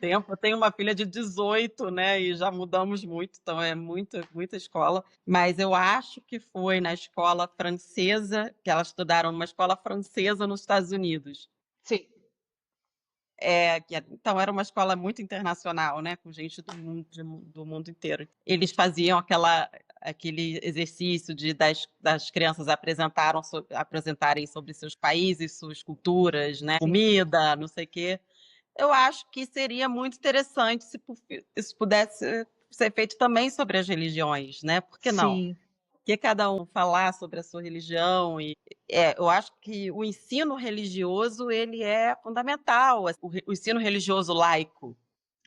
tempo. Eu tenho uma filha de 18, né? E já mudamos muito, então é muita escola. Mas eu acho que foi na escola francesa que elas estudaram numa escola francesa nos Estados Unidos. sim, Então, era uma escola muito internacional, né, com gente do mundo inteiro. Eles faziam aquele exercício das crianças apresentarem sobre seus países, suas culturas, né, sim, comida, não sei o quê. Eu acho que seria muito interessante se isso pudesse ser feito também sobre as religiões, né? Por que não? sim. Que cada um falar sobre a sua religião eu acho que o ensino religioso ele é fundamental, o ensino religioso laico,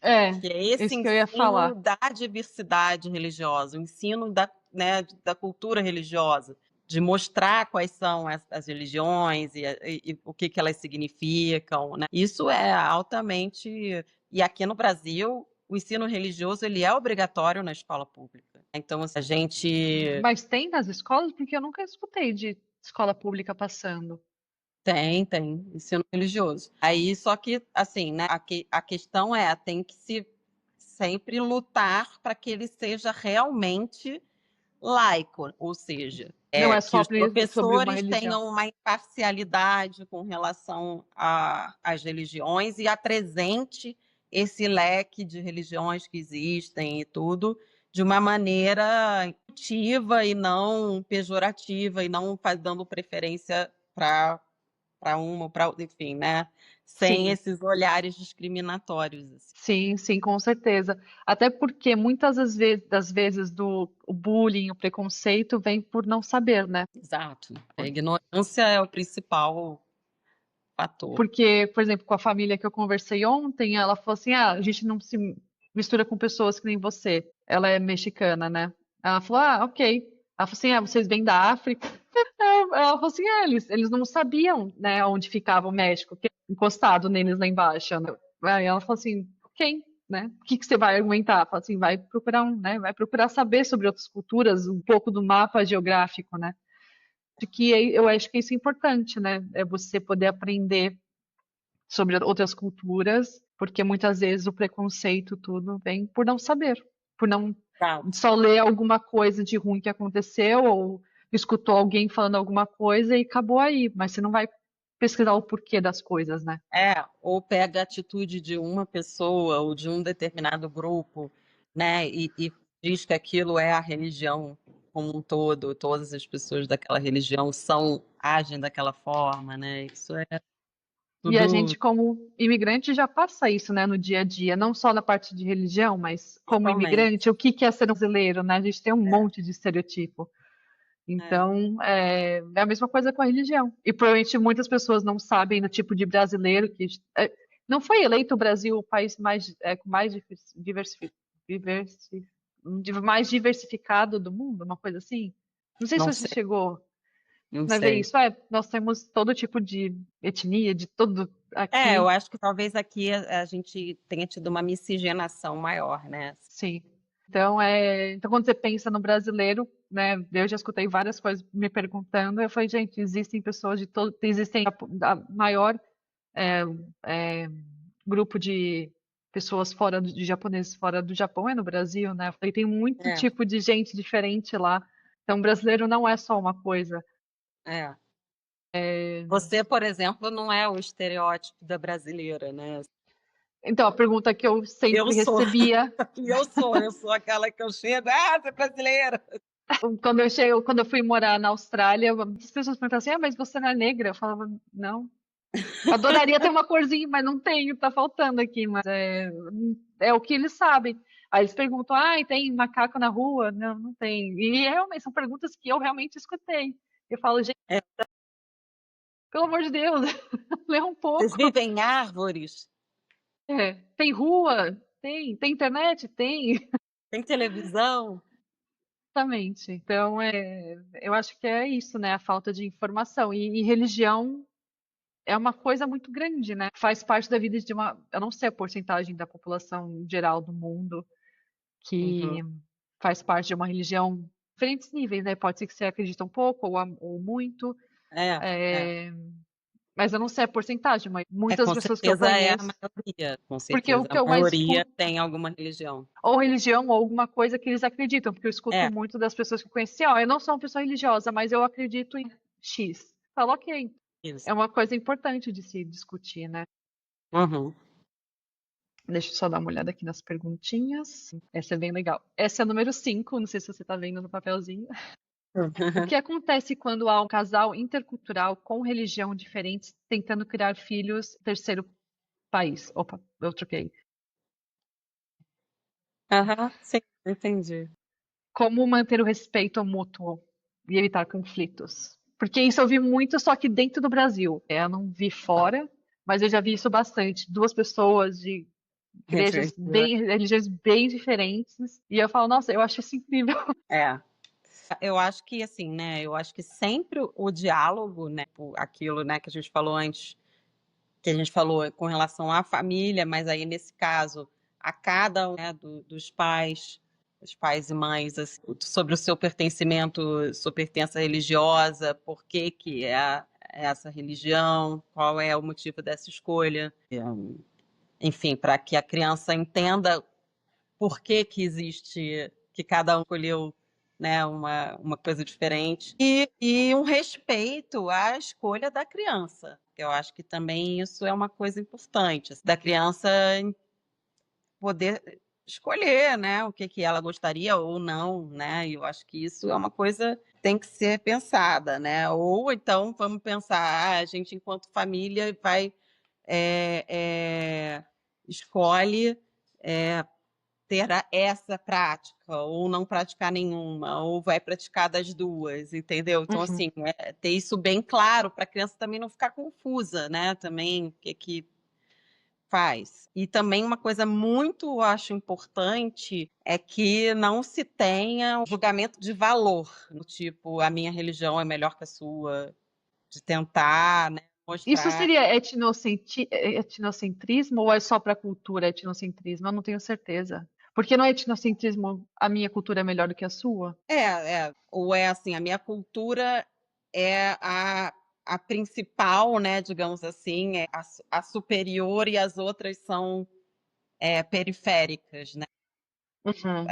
É, que é esse isso que eu ia ensino falar. da diversidade religiosa, o ensino da cultura religiosa, de mostrar quais são as religiões e o que elas significam, né? Isso é altamente... E aqui no Brasil, o ensino religioso ele é obrigatório na escola pública. Então, assim, a gente Mas tem nas escolas? Porque eu nunca escutei de escola pública passando. tem ensino religioso. Aí, só que, assim, né, a questão tem que se sempre lutar para que ele seja realmente laico, ou seja, Não é que só os sobre uma professores religião. tenham uma imparcialidade com relação às religiões e apresente esse leque de religiões que existem e tudo de uma maneira intuitiva e não pejorativa e não dando preferência para uma ou para outra, enfim, né? Sem Sim, esses olhares discriminatórios, assim. sim, sim, com certeza. Até porque muitas das vezes o bullying, o preconceito vem por não saber, né? Exato. A ignorância é o principal fator. Porque, por exemplo, com a família que eu conversei ontem, ela falou assim: ah, a gente não se mistura com pessoas que nem você. Ela é mexicana, né? Ela falou: ah, ok. Ela falou assim: ah, vocês vêm da África? Ela falou assim: ah, eles não sabiam, né, onde ficava o México, que é encostado neles lá embaixo, né? Aí ela falou assim: ok, né? O que que você vai argumentar? Fala assim: vai procurar né? Vai procurar saber sobre outras culturas, um pouco do mapa geográfico, né? De que eu acho que isso é importante, né? É você poder aprender sobre outras culturas, porque muitas vezes o preconceito tudo vem por não saber, por não Exato. só ler alguma coisa de ruim que aconteceu ou escutou alguém falando alguma coisa e acabou aí, mas você não vai pesquisar o porquê das coisas, né? Ou pega a atitude de uma pessoa ou de um determinado grupo, né, e diz que aquilo é a religião como um todo, todas as pessoas daquela religião agem daquela forma, né? Isso é E a tudo gente, como imigrante, já passa isso, né, no dia a dia, não só na parte de religião, mas como totalmente. imigrante, o que que é ser um brasileiro, né? A gente tem um É, monte de estereotipo. é, Então, é a mesma coisa com a religião. E provavelmente muitas pessoas não sabem do tipo de brasileiro que. Não foi eleito o Brasil o país com mais mais diversificado do mundo, uma coisa assim? Não sei se não você sei, chegou não a ver sei. isso. Nós temos todo tipo de etnia, de todo Eu aqui. acho que talvez aqui a gente tenha tido uma miscigenação maior, né? Sim. Então, então, quando você pensa no brasileiro, né, eu já escutei várias coisas me perguntando, eu falei, gente, existem pessoas de todo, existem a maior é, é, grupo de pessoas de japoneses fora do Japão é no Brasil, né? Eu falei, tem muito É, tipo de gente diferente lá. Então, brasileiro não é só uma coisa. é. Você, por exemplo, não é o estereótipo da brasileira, né? Então, a pergunta que eu Eu sempre sou, recebia eu sou aquela que eu chego, você é brasileira. quando eu fui morar na Austrália, as pessoas perguntavam assim: mas você não é negra? Eu falava, não. Adoraria ter uma corzinha, mas não tenho, tá faltando aqui, mas é o que eles sabem. Aí eles perguntam, tem macaco na rua? Não, não tem. E realmente são perguntas que eu realmente escutei. Eu falo, gente, É, pelo amor de Deus, lê um vocês pouco. vivem em árvores? Tem rua? Tem. Tem internet? Tem. Tem televisão? Exatamente. Então, eu acho que é isso, né? A falta de informação. E religião é uma coisa muito grande, né? Faz parte da vida de uma. Eu não sei a porcentagem da população geral do mundo que Uhum. faz parte de uma religião, diferentes níveis, né? Pode ser que você acredita um pouco ou muito, É, é. mas eu não sei a porcentagem, mas muitas Com pessoas que eu certeza é a conheço, maioria, com porque o certeza. que A eu mais maioria escuto, tem alguma religião. ou religião, ou alguma coisa que eles acreditam, porque eu escuto É, muito das pessoas que eu conheci, eu não sou uma pessoa religiosa, mas eu acredito em X. Falo, ok. isso. É uma coisa importante de se discutir, né? Uhum. Deixa eu só dar uma olhada aqui nas perguntinhas. Essa é bem legal. Essa é a número 5, não sei se você está vendo no papelzinho. O que acontece quando há um casal intercultural com religião diferentes tentando criar filhos em terceiro país? Opa, eu troquei. Aham, sim, entendi. Como manter o respeito mútuo e evitar conflitos? Porque isso eu vi muito, só que dentro do Brasil. Eu não vi fora, mas eu já vi isso bastante. Duas pessoas de religiões bem diferentes. E eu falo, nossa, eu acho isso incrível. É. Eu acho que assim, né? Eu acho que sempre o diálogo, né? Aquilo, né, que a gente falou antes, que a gente falou com relação à família, mas aí nesse caso a cada um, né, dos pais, os pais e mães, assim, sobre o seu pertencimento, sua pertença religiosa, por que que é essa religião, qual é o motivo dessa escolha, enfim, para que a criança entenda por que que existe, que cada um escolheu, né, uma coisa diferente. E um respeito à escolha da criança. Eu acho que também isso é uma coisa importante, da criança poder escolher, né, o que que ela gostaria ou não, né? E eu acho que isso é uma coisa que tem que ser pensada, né? Ou então vamos pensar, a gente enquanto família vai escolhe ter essa prática, ou não praticar nenhuma, ou vai praticar das duas, entendeu? Então, Uhum. assim, ter isso bem claro para a criança também não ficar confusa, né? Também o que que faz. E também uma coisa muito, eu acho importante, é que não se tenha um julgamento de valor, no tipo, a minha religião é melhor que a sua, de tentar, né, Isso mostrar. seria etnocentrismo ou é só para a cultura etnocentrismo? Eu não tenho certeza. Porque no etnocentrismo a minha cultura é melhor do que a sua? Ou é assim, a minha cultura é a principal, né, digamos assim, é a superior e as outras são periféricas, né? Uhum.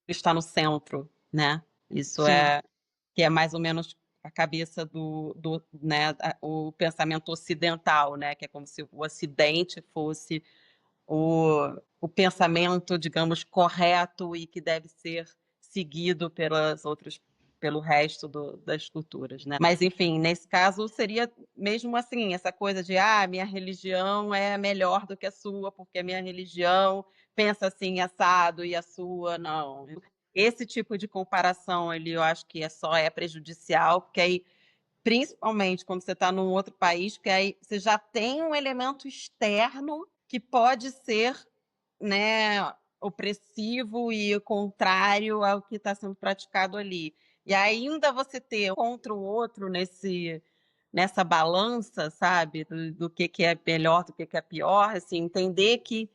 Está no centro, né? Isso Sim. que é mais ou menos a cabeça né, o pensamento ocidental, né? Que é como se o Ocidente fosse o pensamento, digamos, correto e que deve ser seguido pelo resto das culturas, né? Mas, enfim, nesse caso seria mesmo assim, essa coisa de, minha religião é melhor do que a sua, porque a minha religião pensa assim, assado, e a sua não. Esse tipo de comparação ali, eu acho que só é prejudicial, porque aí, principalmente quando você está num outro país, que aí você já tem um elemento externo que pode ser, né, opressivo e contrário ao que está sendo praticado ali. E ainda você ter um contra o outro nessa balança, sabe, do que é melhor, do que é pior, assim, entender que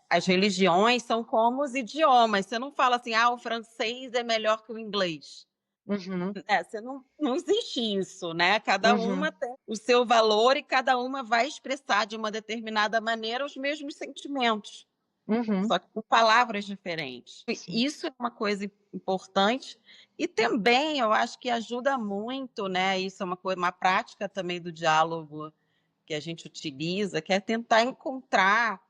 as religiões são como os idiomas. Você não fala assim, o francês é melhor que o inglês. Uhum. Você não existe isso, né? Cada Uhum. uma tem o seu valor e cada uma vai expressar de uma determinada maneira os mesmos sentimentos, Uhum. só que com palavras diferentes. Sim. Isso é uma coisa importante e também eu acho que ajuda muito, né? Isso é uma prática também do diálogo que a gente utiliza, que é tentar encontrar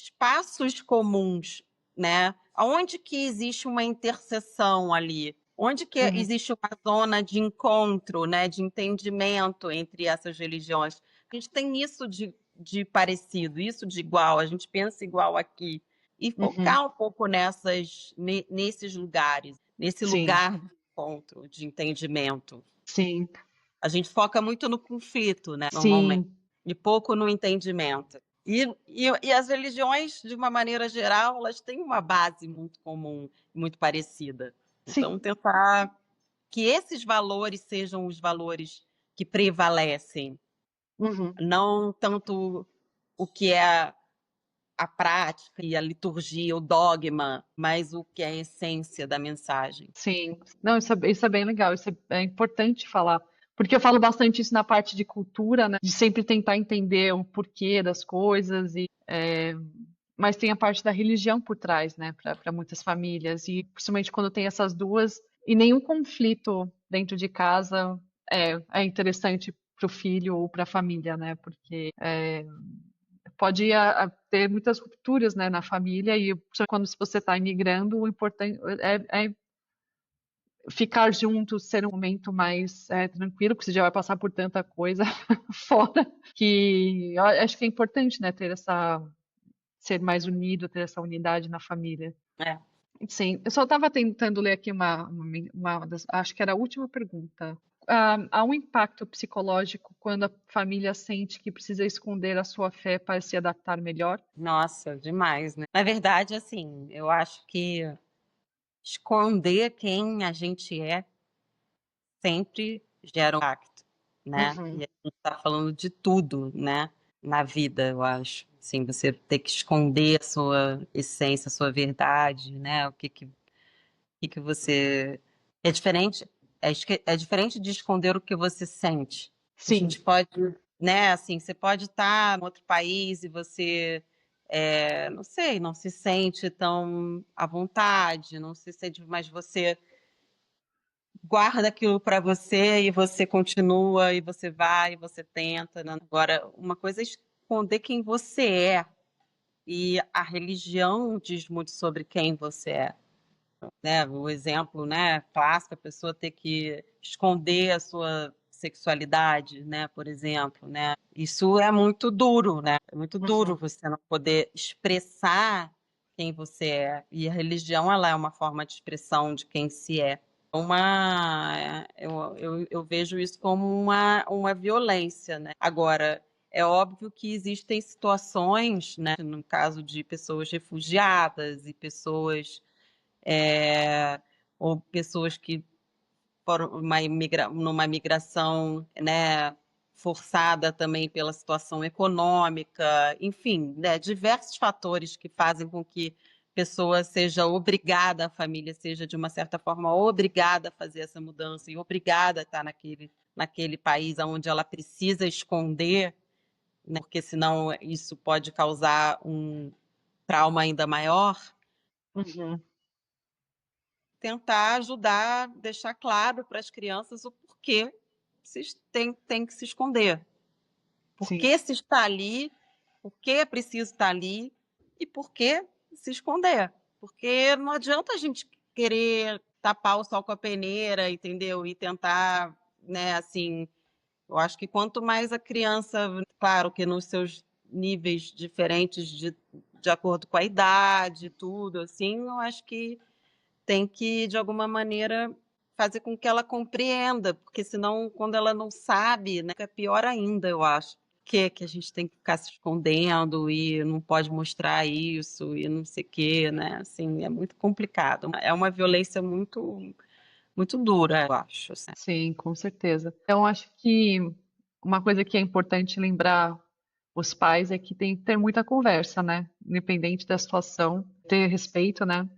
espaços comuns, né? Onde que existe uma interseção ali? Onde que existe uma zona de encontro, né, de entendimento entre essas religiões? A gente tem isso de parecido, isso de igual, a gente pensa igual aqui. E focar um pouco nesses lugares, nesse Sim, lugar de encontro, de entendimento. sim, A gente foca muito no conflito, né, normalmente, sim, e pouco no entendimento. E as religiões, de uma maneira geral, elas têm uma base muito comum, muito parecida. Então, sim. tentar que esses valores sejam os valores que prevalecem, Uhum. não tanto o que é a prática e a liturgia, o dogma, mas o que é a essência da mensagem. Sim, não, isso é bem legal, é importante falar, porque eu falo bastante isso na parte de cultura, né, de sempre tentar entender o porquê das coisas, mas tem a parte da religião por trás, né, para muitas famílias, e principalmente quando tem essas duas, e nenhum conflito dentro de casa é interessante para o filho ou para a família, né, porque pode ter muitas rupturas, né, na família, e quando você está imigrando, o importante é ficar junto, ser um momento mais tranquilo, porque você já vai passar por tanta coisa fora, que eu acho que é importante, né, ser mais unido, ter essa unidade na família. É. Sim, eu só estava tentando ler aqui acho que era a última pergunta. Há um impacto psicológico quando a família sente que precisa esconder a sua fé para se adaptar melhor? Nossa, demais, né? Na verdade, assim, eu acho que esconder quem a gente é sempre gera um impacto, né? E Uhum, a gente está falando de tudo, né? Na vida, eu acho. Assim, você ter que esconder a sua essência, a sua verdade, né? O que você... É diferente, é diferente de esconder o que você sente. A sim, gente pode, né? Assim, você pode estar em outro país e você... não sei, não se sente tão à vontade, não se sente, mas você guarda aquilo para você e você continua e você vai e você tenta, né? Agora, uma coisa é esconder quem você é e a religião diz muito sobre quem você é, né? O exemplo, né, clássico, a pessoa ter que esconder a sua sexualidade, né, por exemplo, né? Isso é muito duro, né? É muito duro uhum, você não poder expressar quem você é. E a religião, ela é uma forma de expressão de quem se é. Eu vejo isso como uma violência, né? Agora, é óbvio que existem situações, né, no caso de pessoas refugiadas e pessoas ou pessoas que foram numa migração, né, forçada também pela situação econômica, enfim, né, diversos fatores que fazem com que a pessoa seja obrigada, a família seja de uma certa forma obrigada a fazer essa mudança e obrigada a estar naquele país onde ela precisa esconder, né, porque senão isso pode causar um trauma ainda maior. uhum, Tentar ajudar, deixar claro para as crianças o porquê tem que se esconder. Por sim, que se está ali, por que é preciso estar ali e por que se esconder. Porque não adianta a gente querer tapar o sol com a peneira, entendeu? E tentar, né, assim, eu acho que quanto mais a criança, claro que nos seus níveis diferentes de acordo com a idade, tudo, assim, eu acho que tem que, de alguma maneira, fazer com que ela compreenda, porque senão, quando ela não sabe, né, é pior ainda, eu acho. Que a gente tem que ficar se escondendo e não pode mostrar isso e não sei o quê, né? Assim, é muito complicado. É uma violência muito, muito dura, eu acho. Assim. sim, com certeza. Então, acho que uma coisa que é importante lembrar os pais é que tem que ter muita conversa, né? Independente da situação, ter respeito, né?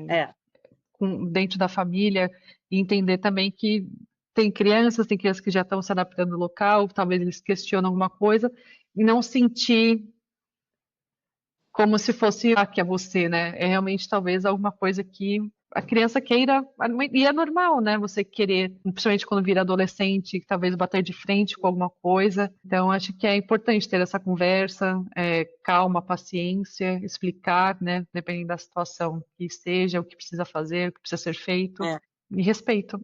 É, Dentro da família e entender também que tem crianças que já estão se adaptando no local, talvez eles questionam alguma coisa e não sentir como se fosse que é você, né? É realmente talvez alguma coisa que a criança queira, e é normal, né? Você querer, principalmente quando vira adolescente, talvez bater de frente com alguma coisa. Então, acho que é importante ter essa conversa, calma, paciência, explicar, né? Dependendo da situação que esteja, o que precisa fazer, o que precisa ser feito, É. e respeito,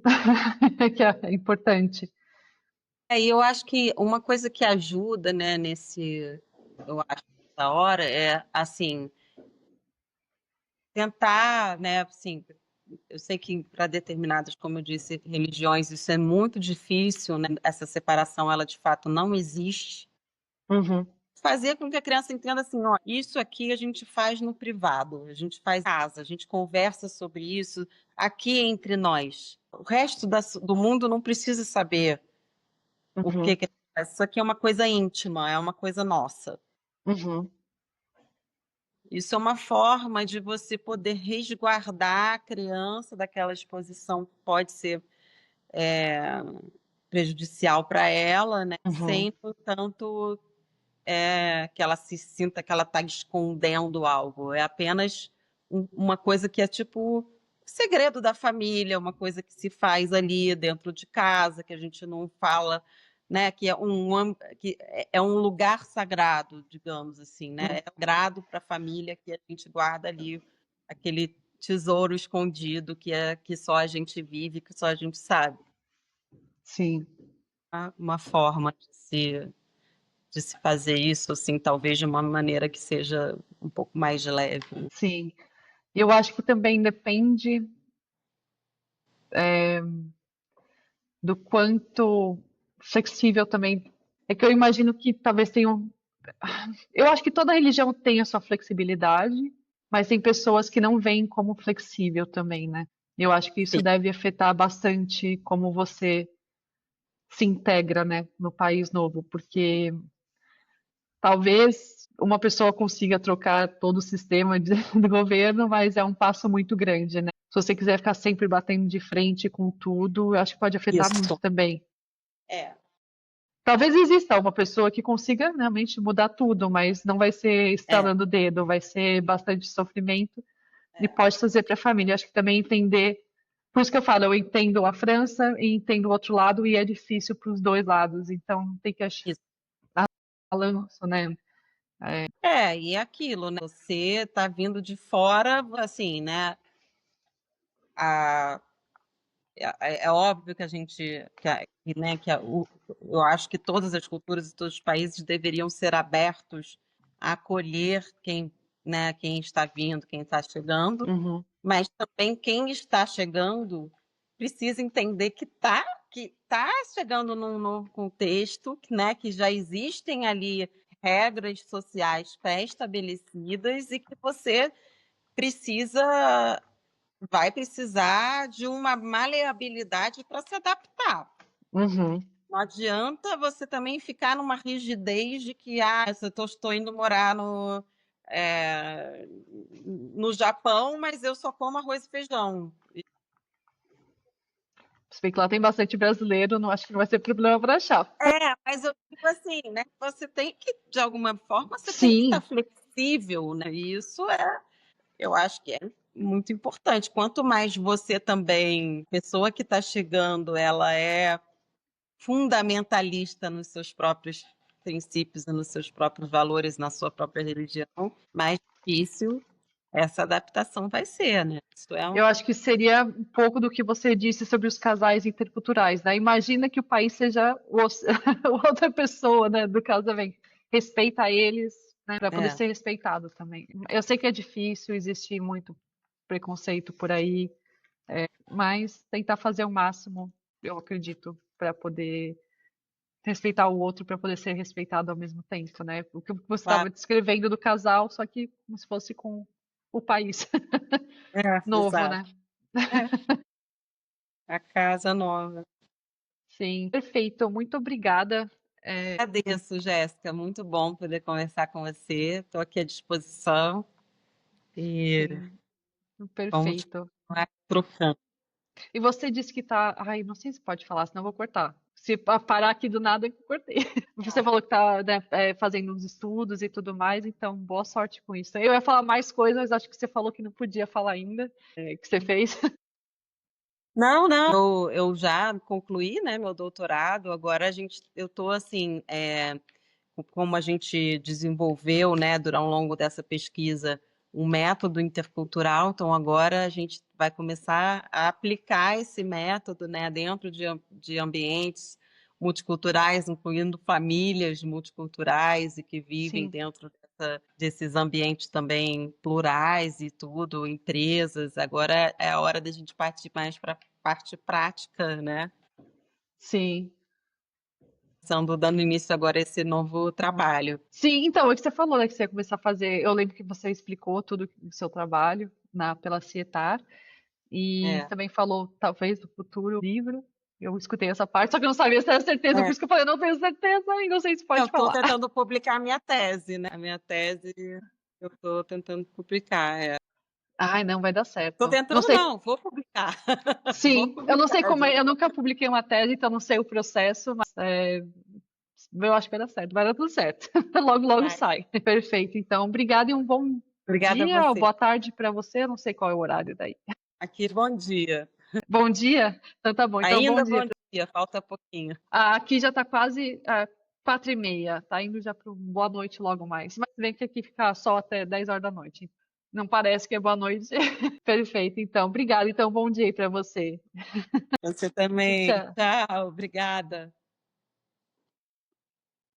que é importante. E eu acho que uma coisa que ajuda, né, eu acho, nessa hora, é, assim, tentar, né, assim, eu sei que para determinadas, como eu disse, religiões, isso é muito difícil, né? Essa separação, ela de fato não existe. Uhum, Fazer com que a criança entenda assim, ó, isso aqui a gente faz no privado, a gente faz em casa, a gente conversa sobre isso aqui entre nós. O resto do mundo não precisa saber o uhum, que que isso aqui é uma coisa íntima, é uma coisa nossa. uhum. Isso é uma forma de você poder resguardar a criança daquela exposição que pode ser prejudicial para ela, né? Uhum, Sem, portanto, que ela se sinta que ela está escondendo algo. É apenas uma coisa que é tipo segredo da família, uma coisa que se faz ali dentro de casa, que a gente não fala, né? Que é um lugar sagrado, digamos assim, né? É sagrado para a família que a gente guarda ali aquele tesouro escondido que só a gente vive, que só a gente sabe. sim, Uma forma de se fazer isso, assim, talvez de uma maneira que seja um pouco mais leve. sim. Eu acho que também depende do quanto flexível também. É que eu imagino que talvez tenham. Eu acho que toda religião tem a sua flexibilidade, mas tem pessoas que não veem como flexível também, né? Eu acho que isso Sim, deve afetar bastante como você se integra, né, no país novo, porque talvez uma pessoa consiga trocar todo o sistema do governo, mas é um passo muito grande, né? Se você quiser ficar sempre batendo de frente com tudo, eu acho que pode afetar muito isso. também. É, Talvez exista uma pessoa que consiga realmente mudar tudo, mas não vai ser é, estalando o dedo, vai ser bastante sofrimento e é. pode trazer para a família. Acho que também entender. Por isso que eu falo, eu entendo a França e entendo o outro lado, e é difícil para os dois lados. Então tem que achar Isso. balanço, né? E é aquilo, né? Você está vindo de fora, assim, né? A, é óbvio que a gente, né, eu acho que todas as culturas e todos os países deveriam ser abertos a acolher quem está vindo, quem está chegando. Uhum, Mas também quem está chegando precisa entender que tá chegando num novo contexto, né, que já existem ali regras sociais pré-estabelecidas e que você precisa vai precisar de uma maleabilidade para se adaptar. uhum. Não adianta você também ficar numa rigidez de que eu estou indo morar no Japão, mas eu só como arroz e feijão. Se bem que lá tem bastante brasileiro, não acho que não vai ser problema para achar. Mas eu digo assim, né? Você tem que, de alguma forma, você tem que estar Sim, flexível, né? E isso eu acho que é muito importante. Quanto mais você também, pessoa que está chegando, ela é fundamentalista nos seus próprios princípios e nos seus próprios valores, na sua própria religião, mais difícil essa adaptação vai ser, né? Isso é eu acho que seria um pouco do que você disse sobre os casais interculturais, né? Imagina que o país seja outra pessoa, né, do casamento. Respeita eles, né, para poder é, ser respeitado também. Eu sei que é difícil, existe muito preconceito por aí, mas tentar fazer o máximo, eu acredito, para poder respeitar o outro, para poder ser respeitado ao mesmo tempo, né? O que você claro, estava descrevendo do casal, só que como se fosse com o país novo, exato. né? É, a casa nova. Sim, perfeito. Muito obrigada. Agradeço, Jéssica. Muito bom poder conversar com você. Estou aqui à disposição e Sim, vamos perfeito. continuar trocando. E você disse que tá. Ai, não sei se pode falar, senão eu vou cortar. Se parar aqui do nada, eu cortei. Você falou que tá, né, fazendo uns estudos e tudo mais, então boa sorte com isso. Eu ia falar mais coisas, mas acho que você falou que não podia falar ainda, que você fez. Não, não. Eu já concluí, né, meu doutorado. Agora eu estou assim, como a gente desenvolveu, né, ao longo dessa pesquisa, um método intercultural. Então agora a gente vai começar a aplicar esse método, né, dentro de ambientes multiculturais, incluindo famílias multiculturais e que vivem Sim, dentro desses ambientes também plurais e tudo, empresas. Agora é a hora da gente partir mais para a parte prática, né? sim. Dando início agora a esse novo trabalho. Sim, então, é que você falou, né, que você ia começar a fazer. Eu lembro que você explicou tudo do seu trabalho pela Cietar, e É, também falou, talvez, do futuro livro. Eu escutei essa parte, só que eu não sabia se era certeza, por é. isso que eu falei, eu não tenho certeza e não sei se Eu pode estou falar. tentando publicar a minha tese, né? A minha tese eu estou tentando publicar. Ai, não vai dar Estou certo. Não tentando, sei. não, vou publicar. Vou Sim, eu não sei publicar, como é, eu gente. nunca publiquei uma tese, então não sei o processo, mas eu acho que vai dar certo, vai dar tudo certo. Logo, logo Vai. sai. Perfeito. Então, obrigada e um bom Obrigada a dia ou você. boa tarde para você. Eu não sei qual é o horário daí. Aqui, bom dia. Bom dia? Então tá bom. Então, bom Ainda dia. bom dia, falta pouquinho. Aqui já tá quase 4h30. Tá indo já para boa noite logo mais. Mas vem que aqui fica sol até 10 horas da noite. Não parece que é boa noite. Perfeito. Então, obrigada. Então, bom dia aí para você. Você também. Tchau. Tchau, obrigada.